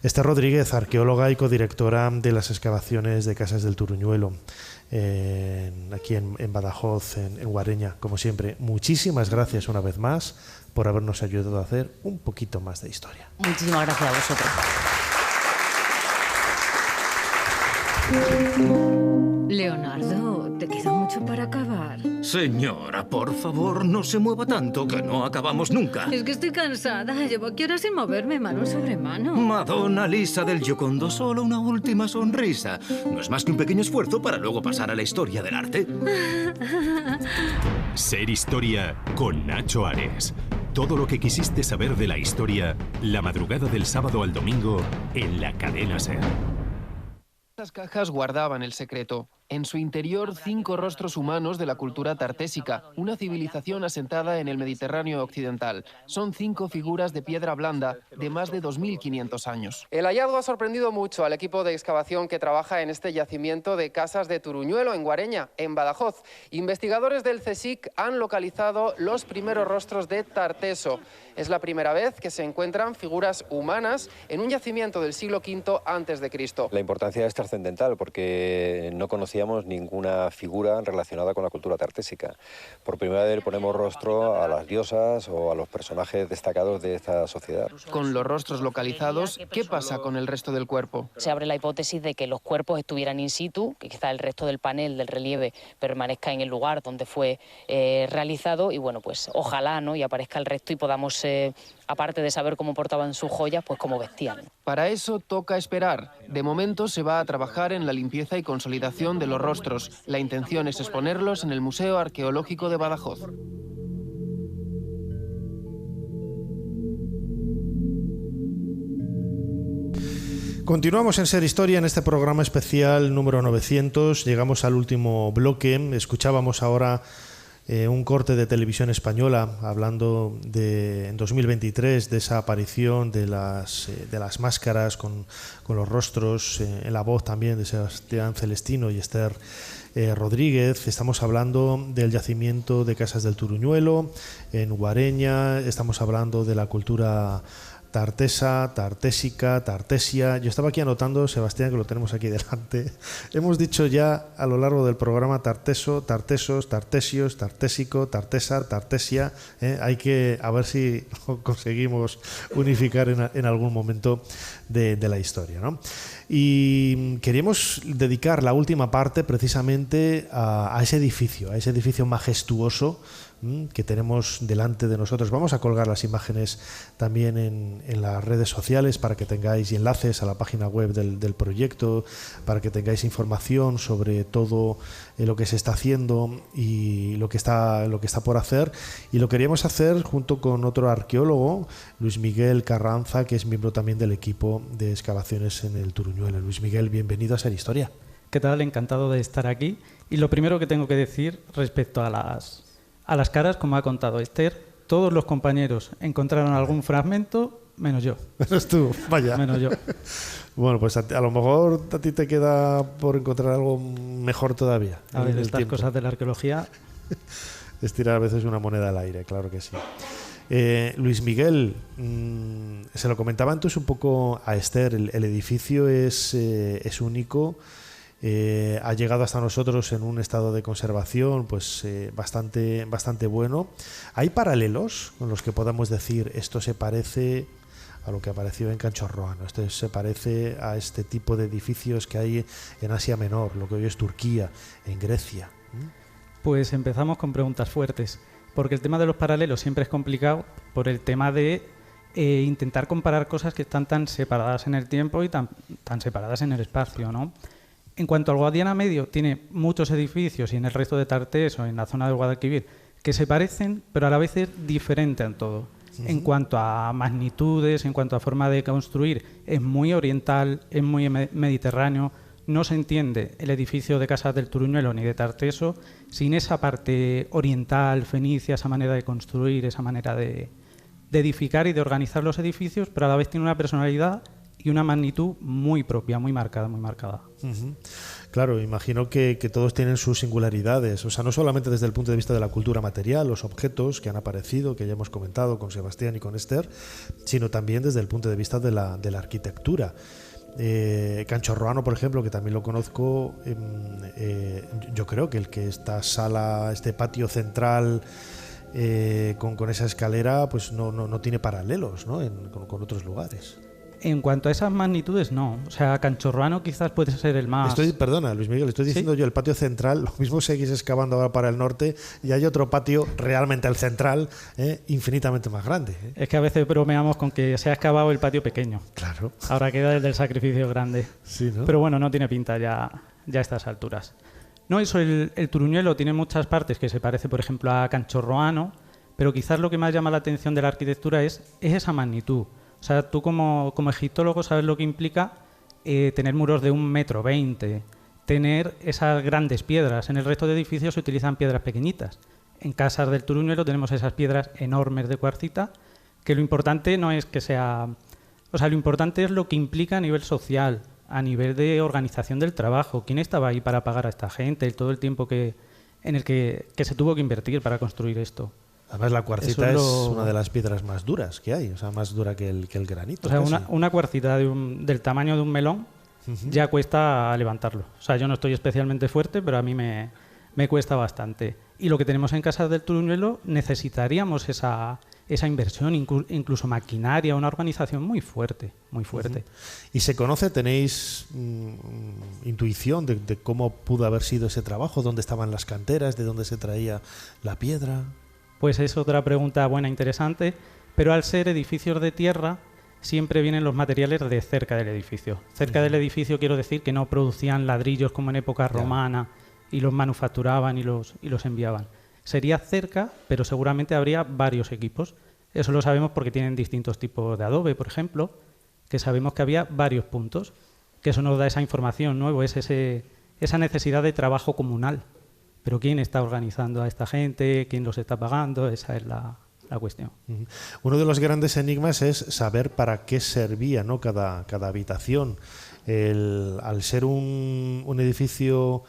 Esther Rodríguez, arqueóloga y codirectora de las excavaciones de Casas del Turuñuelo, aquí en Badajoz, en Guareña, como siempre. Muchísimas gracias una vez más por habernos ayudado a hacer un poquito más de historia. Muchísimas gracias a vosotros. Leonardo, ¿te queda mucho para acabar? Señora, por favor, no se mueva tanto, que no acabamos nunca. Es que estoy cansada. Llevo aquí horas sin moverme, mano sobre mano. Madonna Lisa del Giocondo, solo una última sonrisa. No es más que un pequeño esfuerzo para luego pasar a la historia del arte. Ser Historia con Nacho Ares. Todo lo que quisiste saber de la historia, la madrugada del sábado al domingo en la cadena SER. Estas cajas guardaban el secreto. En su interior, 5 rostros humanos de la cultura tartésica, una civilización asentada en el Mediterráneo occidental. Son 5 figuras de piedra blanda de más de 2500 años. El hallazgo ha sorprendido mucho al equipo de excavación que trabaja en este yacimiento de Casas de Turuñuelo, en Guareña, en Badajoz. Investigadores del CSIC han localizado los primeros rostros de Tarteso. Es la primera vez que se encuentran figuras humanas en un yacimiento del siglo V a.C. La importancia es trascendental porque no conocíamos ninguna figura relacionada con la cultura tartésica. Por primera vez ponemos rostro a las diosas o a los personajes destacados de esta sociedad. Con los rostros localizados, ¿qué pasa con el resto del cuerpo? Se abre la hipótesis de que los cuerpos estuvieran in situ, que quizá el resto del panel, del relieve, permanezca en el lugar donde fue realizado y pues ojalá, ¿no?, y aparezca el resto y podamos, aparte de saber cómo portaban sus joyas, pues cómo vestían. Para eso toca esperar. De momento se va a trabajar en la limpieza y consolidación de los rostros. La intención es exponerlos en el Museo Arqueológico de Badajoz. Continuamos en Ser Historia en este programa especial número 900. Llegamos al último bloque. Escuchábamos ahora un corte de Televisión Española hablando en 2023 de esa aparición de las máscaras con los rostros, en la voz también de Sebastián Celestino y Esther Rodríguez. Estamos hablando del yacimiento de Casas del Turuñuelo en Guareña. Estamos hablando de la cultura tartesa, tartésica, tartesia. Yo estaba aquí anotando, Sebastián, que lo tenemos aquí delante. Hemos dicho ya a lo largo del programa tarteso, tartesos, tartesios, tartésico, tartesar, tartesia. Hay que a ver si lo conseguimos unificar en algún momento de la historia, ¿no? Y queríamos dedicar la última parte precisamente a ese edificio majestuoso que tenemos delante de nosotros. Vamos a colgar las imágenes también en las redes sociales para que tengáis enlaces a la página web del proyecto, para que tengáis información sobre todo lo que se está haciendo y lo que está por hacer. Y lo queríamos hacer junto con otro arqueólogo, Luis Miguel Carranza, que es miembro también del equipo de excavaciones en el Turuñuelo. Luis Miguel, bienvenido a Ser Historia. ¿Qué tal? Encantado de estar aquí. Y lo primero que tengo que decir respecto a las caras, como ha contado Esther, todos los compañeros encontraron algún fragmento, menos yo. Menos tú, vaya. Menos yo. Bueno, pues a lo mejor a ti te queda por encontrar algo mejor todavía. A ver, estas cosas de la arqueología... Es tirar a veces una moneda al aire, claro que sí. Luis Miguel, se lo comentaba antes un poco a Esther, el edificio es único. Ha llegado hasta nosotros en un estado de conservación pues bastante bueno. ¿Hay paralelos con los que podamos decir esto se parece a lo que apareció en Canchorroano, esto se parece a este tipo de edificios que hay en Asia Menor, lo que hoy es Turquía, en Grecia? Pues empezamos con preguntas fuertes, porque el tema de los paralelos siempre es complicado por el tema de intentar comparar cosas que están tan separadas en el tiempo y tan separadas en el espacio, ¿no? En cuanto al Guadiana Medio, tiene muchos edificios y en el resto de Tartés o en la zona del Guadalquivir que se parecen, pero a la vez es diferente en todo. En cuanto a magnitudes, en cuanto a forma de construir, es muy oriental, es muy mediterráneo. No se entiende el edificio de Casas del Turuñuelo ni de Tarteso sin esa parte oriental, fenicia, esa manera de construir, esa manera de edificar y de organizar los edificios, pero a la vez tiene una personalidad y una magnitud muy propia, muy marcada, muy marcada. Claro, imagino que todos tienen sus singularidades, o sea, no solamente desde el punto de vista de la cultura material, los objetos que han aparecido, que ya hemos comentado con Sebastián y con Esther, sino también desde el punto de vista de la arquitectura. Canchorroano, por ejemplo, que también lo conozco, yo creo que esta sala, este patio central con esa escalera, pues no tiene paralelos, ¿no? con otros lugares. En cuanto a esas magnitudes, no. O sea, Canchorroano quizás puede ser el más... Perdona, Luis Miguel, estoy diciendo yo el patio central, lo mismo seguís excavando ahora para el norte y hay otro patio, realmente el central, infinitamente más grande. Es que a veces bromeamos con que se ha excavado el patio pequeño. Claro. Ahora queda el del sacrificio grande. Sí, ¿no? Pero bueno, no tiene pinta ya a estas alturas. No, eso, el Turuñuelo tiene muchas partes que se parece, por ejemplo, a Canchorroano, pero quizás lo que más llama la atención de la arquitectura es esa magnitud. O sea, tú como egiptólogo sabes lo que implica tener muros de 1,20 m, tener esas grandes piedras. En el resto de edificios se utilizan piedras pequeñitas. En Casas del Turuñuelo tenemos esas piedras enormes de cuarcita, que lo importante no es que sea... O sea, lo importante es lo que implica a nivel social, a nivel de organización del trabajo. ¿Quién estaba ahí para pagar a esta gente? Todo el tiempo en el que se tuvo que invertir para construir esto. Además, la cuarcita es una de las piedras más duras que hay, o sea, más dura que el granito. O sea, una cuarcita del tamaño de un melón ya cuesta levantarlo. O sea, yo no estoy especialmente fuerte, pero a mí me cuesta bastante. Y lo que tenemos en Casas del Turuñuelo necesitaríamos esa inversión, incluso maquinaria, una organización muy fuerte, muy fuerte. ¿Y se conoce, tenéis intuición de cómo pudo haber sido ese trabajo? ¿Dónde estaban las canteras? ¿De dónde se traía la piedra? Pues es otra pregunta buena, interesante, pero al ser edificios de tierra siempre vienen los materiales de cerca del edificio. Cerca del edificio quiero decir que no producían ladrillos como en época romana y los manufacturaban y los enviaban. Sería cerca, pero seguramente habría varios equipos. Eso lo sabemos porque tienen distintos tipos de adobe, por ejemplo, que sabemos que había varios puntos, que eso nos da esa información, ¿no? Es esa necesidad de trabajo comunal. Pero ¿quién está organizando a esta gente? ¿Quién los está pagando? Esa es la cuestión. Uno de los grandes enigmas es saber para qué servía, ¿no? cada habitación. Al ser un edificio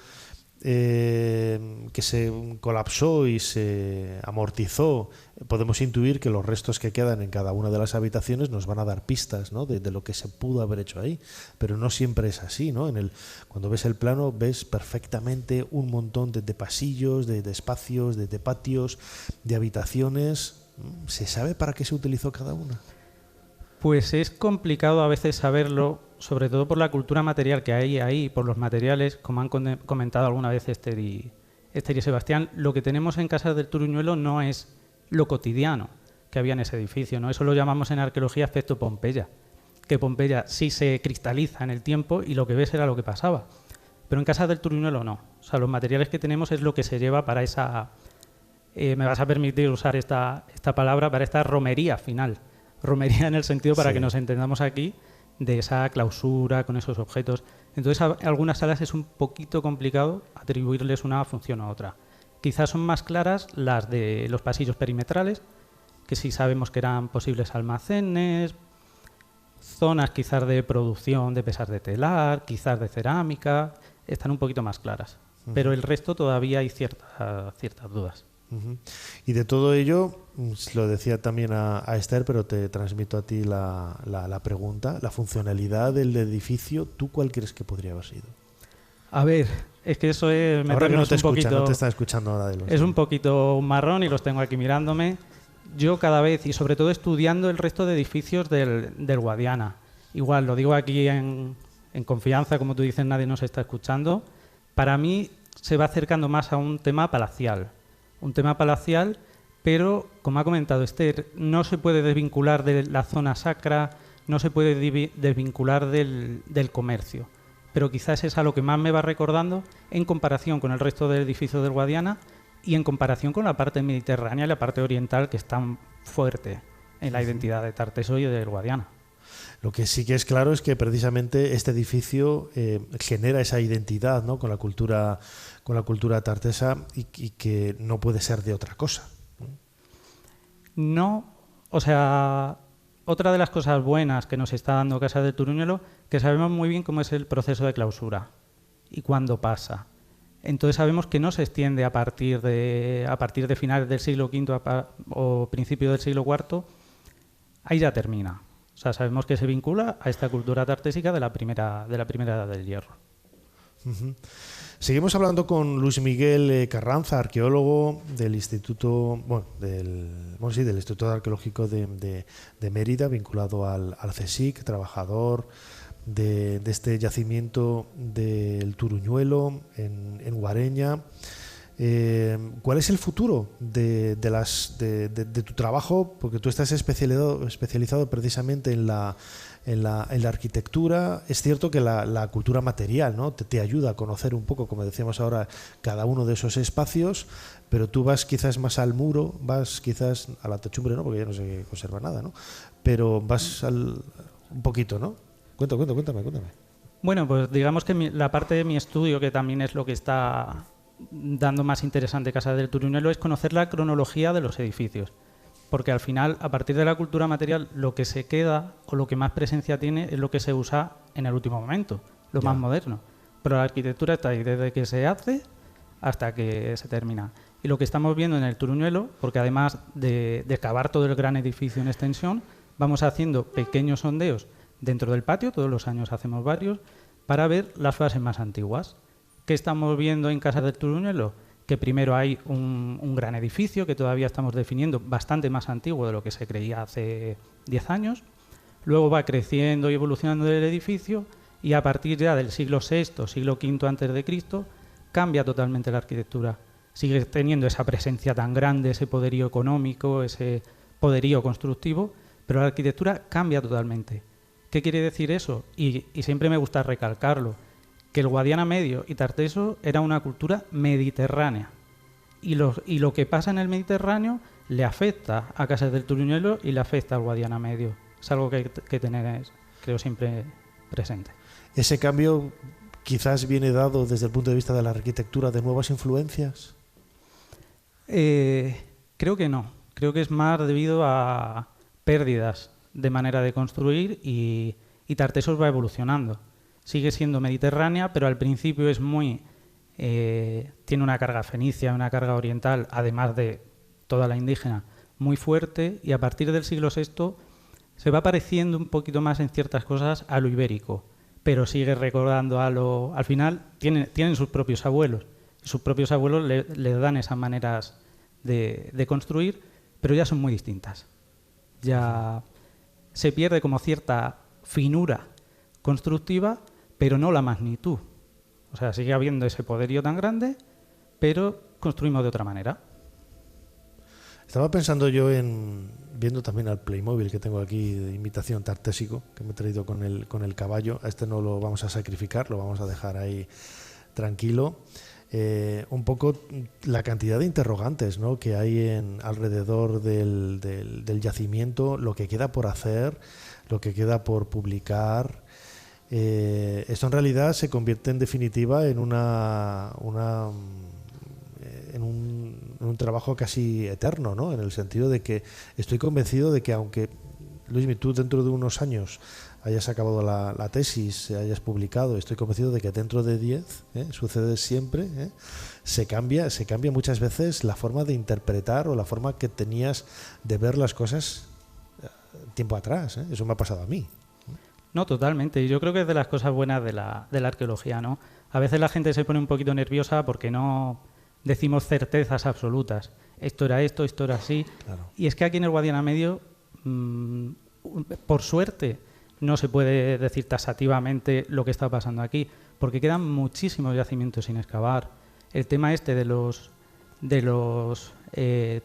que se colapsó y se amortizó, podemos intuir que los restos que quedan en cada una de las habitaciones nos van a dar pistas, ¿no? de lo que se pudo haber hecho ahí, pero no siempre es así, ¿no? Cuando ves el plano ves perfectamente un montón de pasillos, de espacios, de patios, de habitaciones. ¿Se sabe para qué se utilizó cada una? Pues es complicado a veces saberlo, sobre todo por la cultura material que hay ahí, por los materiales, como han comentado alguna vez Esther y Sebastián. Lo que tenemos en Casas del Turuñuelo no es lo cotidiano que había en ese edificio, ¿no? Eso lo llamamos en arqueología efecto Pompeya, que Pompeya sí se cristaliza en el tiempo y lo que ves era lo que pasaba. Pero en Casas del Turuñuelo no. O sea, los materiales que tenemos es lo que se lleva para esa... me vas a permitir usar esta palabra, para esta romería final. Romería en el sentido, para que nos entendamos aquí, de esa clausura con esos objetos. Entonces, a algunas salas es un poquito complicado atribuirles una función a otra. Quizás son más claras las de los pasillos perimetrales, que sí sabemos que eran posibles almacenes, zonas quizás de producción de pesas de telar, quizás de cerámica, están un poquito más claras. Pero el resto todavía hay ciertas dudas. Y de todo ello, lo decía también a Esther, pero te transmito a ti la pregunta, la funcionalidad del edificio, ¿tú cuál crees que podría haber sido? A ver, es que eso es... Ahora que no te escuchan, no te están escuchando ahora de los... Es un poquito un marrón y los tengo aquí mirándome. Yo cada vez, y sobre todo estudiando el resto de edificios del Guadiana, igual lo digo aquí en confianza, como tú dices, nadie nos está escuchando, para mí se va acercando más a un tema palacial. Un tema palacial, pero, como ha comentado Esther, no se puede desvincular de la zona sacra, no se puede desvincular del comercio. Pero quizás es a lo que más me va recordando en comparación con el resto del edificio del Guadiana y en comparación con la parte mediterránea y la parte oriental, que es tan fuerte en la identidad de Tarteso y del Guadiana. Lo que sí que es claro es que precisamente este edificio genera esa identidad, ¿no? con la cultura tartesa y que no puede ser de otra cosa. No, o sea, otra de las cosas buenas que nos está dando Casas del Turuñuelo, que sabemos muy bien cómo es el proceso de clausura y cuándo pasa. Entonces sabemos que no se extiende a partir de finales del siglo V o principios del siglo IV, ahí ya termina. O sea, sabemos que se vincula a esta cultura tartésica de la primera edad del hierro. Seguimos hablando con Luis Miguel Carranza, arqueólogo del Instituto, del Instituto Arqueológico de Mérida, vinculado al CSIC, trabajador de este yacimiento del Turuñuelo en Guareña. ¿Cuál es el futuro de tu trabajo? Porque tú estás especializado precisamente en la arquitectura. Es cierto que la cultura material, ¿no? te ayuda a conocer un poco, como decíamos ahora, cada uno de esos espacios, pero tú vas quizás más al muro, vas quizás a la techumbre, ¿no? Porque ya no se conserva nada, ¿no? Pero vas un poquito, ¿no? Cuéntame. Bueno, pues digamos que la parte de mi estudio, que también es lo que está dando más interesante Casas del Turuñuelo, es conocer la cronología de los edificios, porque al final, a partir de la cultura material, lo que se queda o lo que más presencia tiene es lo que se usa en el último momento, lo más moderno, pero la arquitectura está ahí desde que se hace hasta que se termina. Y lo que estamos viendo en el Turuñuelo, porque además de cavar todo el gran edificio en extensión, vamos haciendo pequeños sondeos dentro del patio, todos los años hacemos varios, para ver las fases más antiguas. ¿Qué estamos viendo en Casas del Turuñuelo? Que primero hay un gran edificio que todavía estamos definiendo, bastante más antiguo de lo que se creía hace 10 años. Luego va creciendo y evolucionando el edificio y a partir ya del siglo VI, siglo V antes de Cristo, cambia totalmente la arquitectura. Sigue teniendo esa presencia tan grande, ese poderío económico, ese poderío constructivo, pero la arquitectura cambia totalmente. ¿Qué quiere decir eso? Y siempre me gusta recalcarlo, que el Guadiana Medio y Tarteso era una cultura mediterránea. Y lo que pasa en el Mediterráneo le afecta a Casas del Turuñuelo y le afecta al Guadiana Medio. Es algo que creo siempre presente. ¿Ese cambio quizás viene dado desde el punto de vista de la arquitectura de nuevas influencias? Creo que no. Creo que es más debido a pérdidas de manera de construir y Tartessos va evolucionando. Sigue siendo mediterránea, pero al principio es muy... tiene una carga fenicia, una carga oriental, además de toda la indígena, muy fuerte, y a partir del siglo VI se va pareciendo un poquito más en ciertas cosas a lo ibérico, pero sigue recordando al final tienen sus propios abuelos, y sus propios abuelos le dan esas maneras de construir, pero ya son muy distintas. Ya se pierde como cierta finura constructiva, pero no la magnitud. O sea, sigue habiendo ese poderío tan grande, pero construimos de otra manera. Estaba pensando yo viendo también al Playmobil que tengo aquí de imitación tartésico, que me he traído con el caballo. A este no lo vamos a sacrificar, lo vamos a dejar ahí tranquilo. Un poco la cantidad de interrogantes, ¿no?, que hay alrededor del yacimiento, lo que queda por hacer, lo que queda por publicar. Esto en realidad se convierte en definitiva en un trabajo casi eterno, ¿no?, en el sentido de que estoy convencido de que aunque, Luismi, tú dentro de unos años hayas acabado la tesis, hayas publicado, estoy convencido de que dentro de 10, sucede siempre, se cambia muchas veces la forma de interpretar o la forma que tenías de ver las cosas tiempo atrás. Eso me ha pasado a mí. No, totalmente. Y yo creo que es de las cosas buenas de la arqueología, ¿no? A veces la gente se pone un poquito nerviosa porque no decimos certezas absolutas. Esto era esto, esto era así. Claro. Y es que aquí en el Guadiana Medio, por suerte, no se puede decir taxativamente lo que está pasando aquí, porque quedan muchísimos yacimientos sin excavar. El tema este de los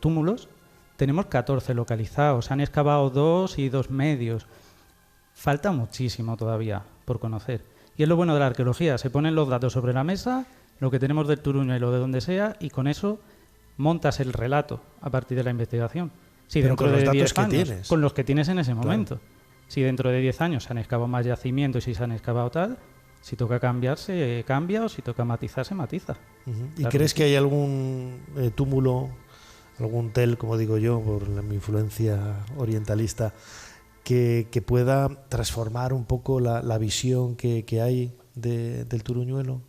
túmulos, tenemos 14 localizados, se han excavado 2 y 2 medios. Falta muchísimo todavía por conocer. Y es lo bueno de la arqueología, se ponen los datos sobre la mesa, lo que tenemos del Turuñuelo, de donde sea, y con eso montas el relato a partir de la investigación. Si pero dentro con los de datos 10 que años, tienes. con los que tienes en ese Claro. momento. Si dentro de 10 años se han excavado más yacimientos y si se han excavado tal, si toca cambiarse, cambia, o si toca matizar, se matiza. ¿Y Claro crees sí. que hay algún túmulo, algún tel, como digo yo, por mi influencia orientalista, que pueda transformar un poco la visión que hay del Turuñuelo?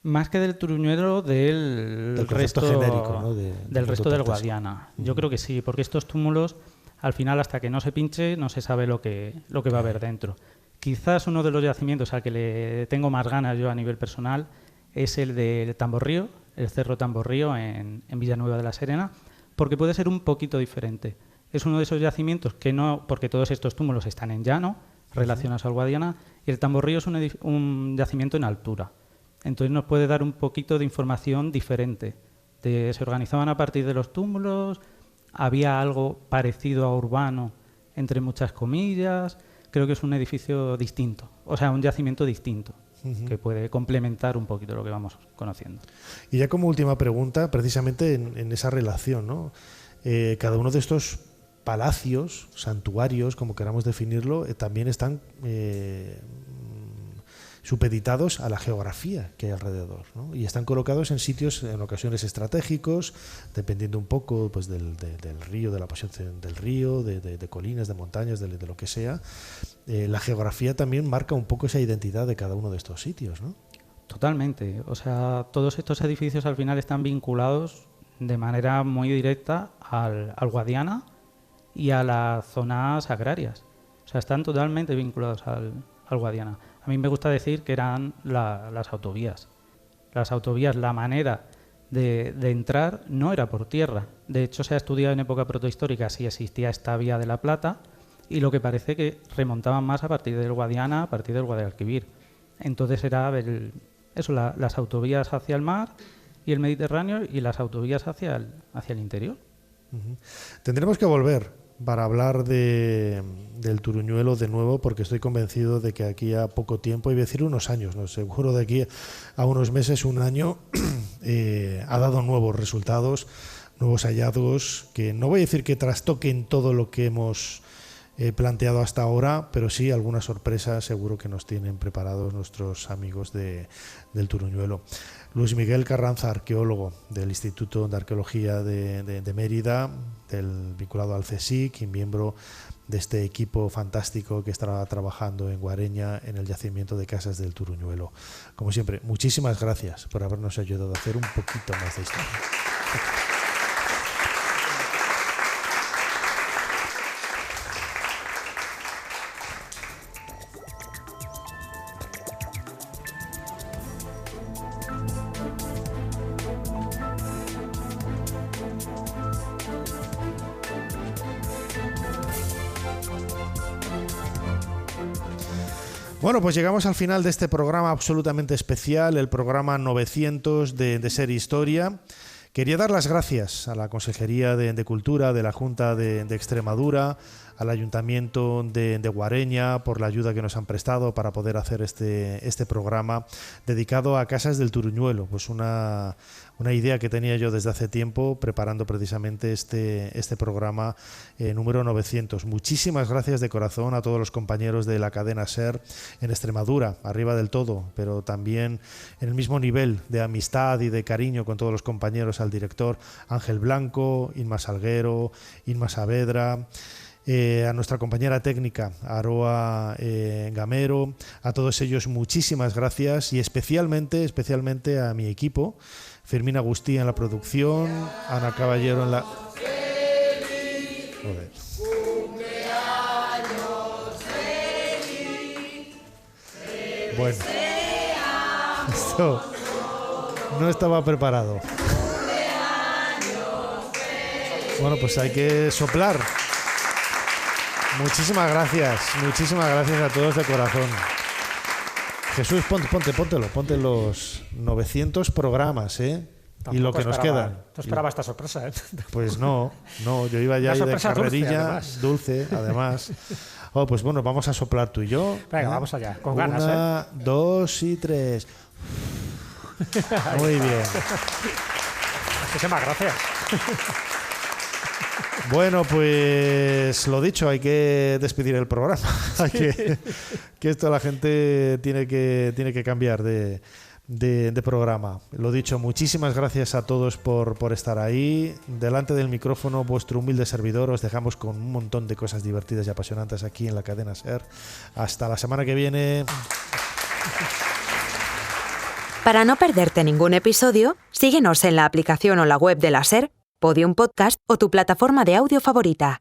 Más que del Turuñuelo, del concepto resto genérico, ¿no?, del resto del tartesco. Guadiana. Yo creo que sí, porque estos túmulos, al final, hasta que no se pinche, no se sabe lo que va a haber dentro. Quizás uno de los yacimientos al que le tengo más ganas yo a nivel personal es el del Tamborrío, el Cerro Tamborrío en Villanueva de la Serena, porque puede ser un poquito diferente. Es uno de esos yacimientos que no, porque todos estos túmulos están en llano, relacionados al Guadiana, y el Tamborrío es un yacimiento en altura. Entonces nos puede dar un poquito de información diferente. Se organizaban a partir de los túmulos, había algo parecido a urbano, entre muchas comillas. Creo que es un edificio distinto, o sea, un yacimiento distinto, que puede complementar un poquito lo que vamos conociendo. Y ya como última pregunta, precisamente en esa relación, ¿no? Cada uno de estos palacios, santuarios, como queramos definirlo, también están supeditados a la geografía que hay alrededor, ¿no? Y están colocados en sitios en ocasiones estratégicos, dependiendo un poco pues del río, de la posición del río, de colinas, de montañas, de lo que sea. La geografía también marca un poco esa identidad de cada uno de estos sitios, ¿no? Totalmente. O sea, todos estos edificios al final están vinculados de manera muy directa al Guadiana y a las zonas agrarias. O sea, están totalmente vinculados al Guadiana. A mí me gusta decir que eran las autovías. Las autovías, la manera de entrar no era por tierra. De hecho, se ha estudiado en época protohistórica si existía esta vía de la Plata, y lo que parece que remontaban más a partir del Guadiana, a partir del Guadalquivir. Entonces era las autovías hacia el mar y el Mediterráneo, y las autovías hacia el interior. Tendremos que volver para hablar del Turuñuelo de nuevo, porque estoy convencido de que aquí a poco tiempo, y voy a decir unos años, no seguro de aquí a unos meses, un año, ha dado nuevos resultados, nuevos hallazgos, que no voy a decir que trastoquen todo lo que hemos planteado hasta ahora, pero sí alguna sorpresa seguro que nos tienen preparados nuestros amigos del Turuñuelo. Luis Miguel Carranza, arqueólogo del Instituto de Arqueología de Mérida, vinculado al CSIC y miembro de este equipo fantástico que estará trabajando en Guareña en el yacimiento de Casas del Turuñuelo. Como siempre, muchísimas gracias por habernos ayudado a hacer un poquito más de historia. Bueno, pues llegamos al final de este programa absolutamente especial, el programa 900 de Ser Historia. Quería dar las gracias a la Consejería de Cultura de la Junta de Extremadura, al Ayuntamiento de Guareña por la ayuda que nos han prestado para poder hacer este programa dedicado a Casas del Turuñuelo. Pues una idea que tenía yo desde hace tiempo preparando precisamente este programa número 900. Muchísimas gracias de corazón a todos los compañeros de la cadena SER en Extremadura, arriba del todo, pero también en el mismo nivel de amistad y de cariño con todos los compañeros, al director Ángel Blanco, Inma Salguero, Inma Saavedra, a nuestra compañera técnica Aroa Gamero, a todos ellos muchísimas gracias y especialmente a mi equipo, Fermín Agustí en la producción, Ana Caballero en la... Joder. Bueno, esto no estaba preparado. Bueno, pues hay que soplar. Muchísimas gracias a todos de corazón. Jesús, ponte los 900 programas, y lo que nos queda. No esperaba esta sorpresa, Pues no, yo iba ya ahí de carrerilla, dulce, además. Oh, pues bueno, vamos a soplar tú y yo. Venga, vamos allá, con ganas. 1, 2 y 3. Muy bien. Muchísimas gracias. Bueno, pues lo dicho, hay que despedir el programa. Hay que esto la gente tiene que cambiar de programa. Lo dicho, muchísimas gracias a todos por estar ahí. Delante del micrófono, vuestro humilde servidor, os dejamos con un montón de cosas divertidas y apasionantes aquí en la cadena SER. Hasta la semana que viene. Para no perderte ningún episodio, síguenos en la aplicación o la web de la SER, Podium Podcast o tu plataforma de audio favorita.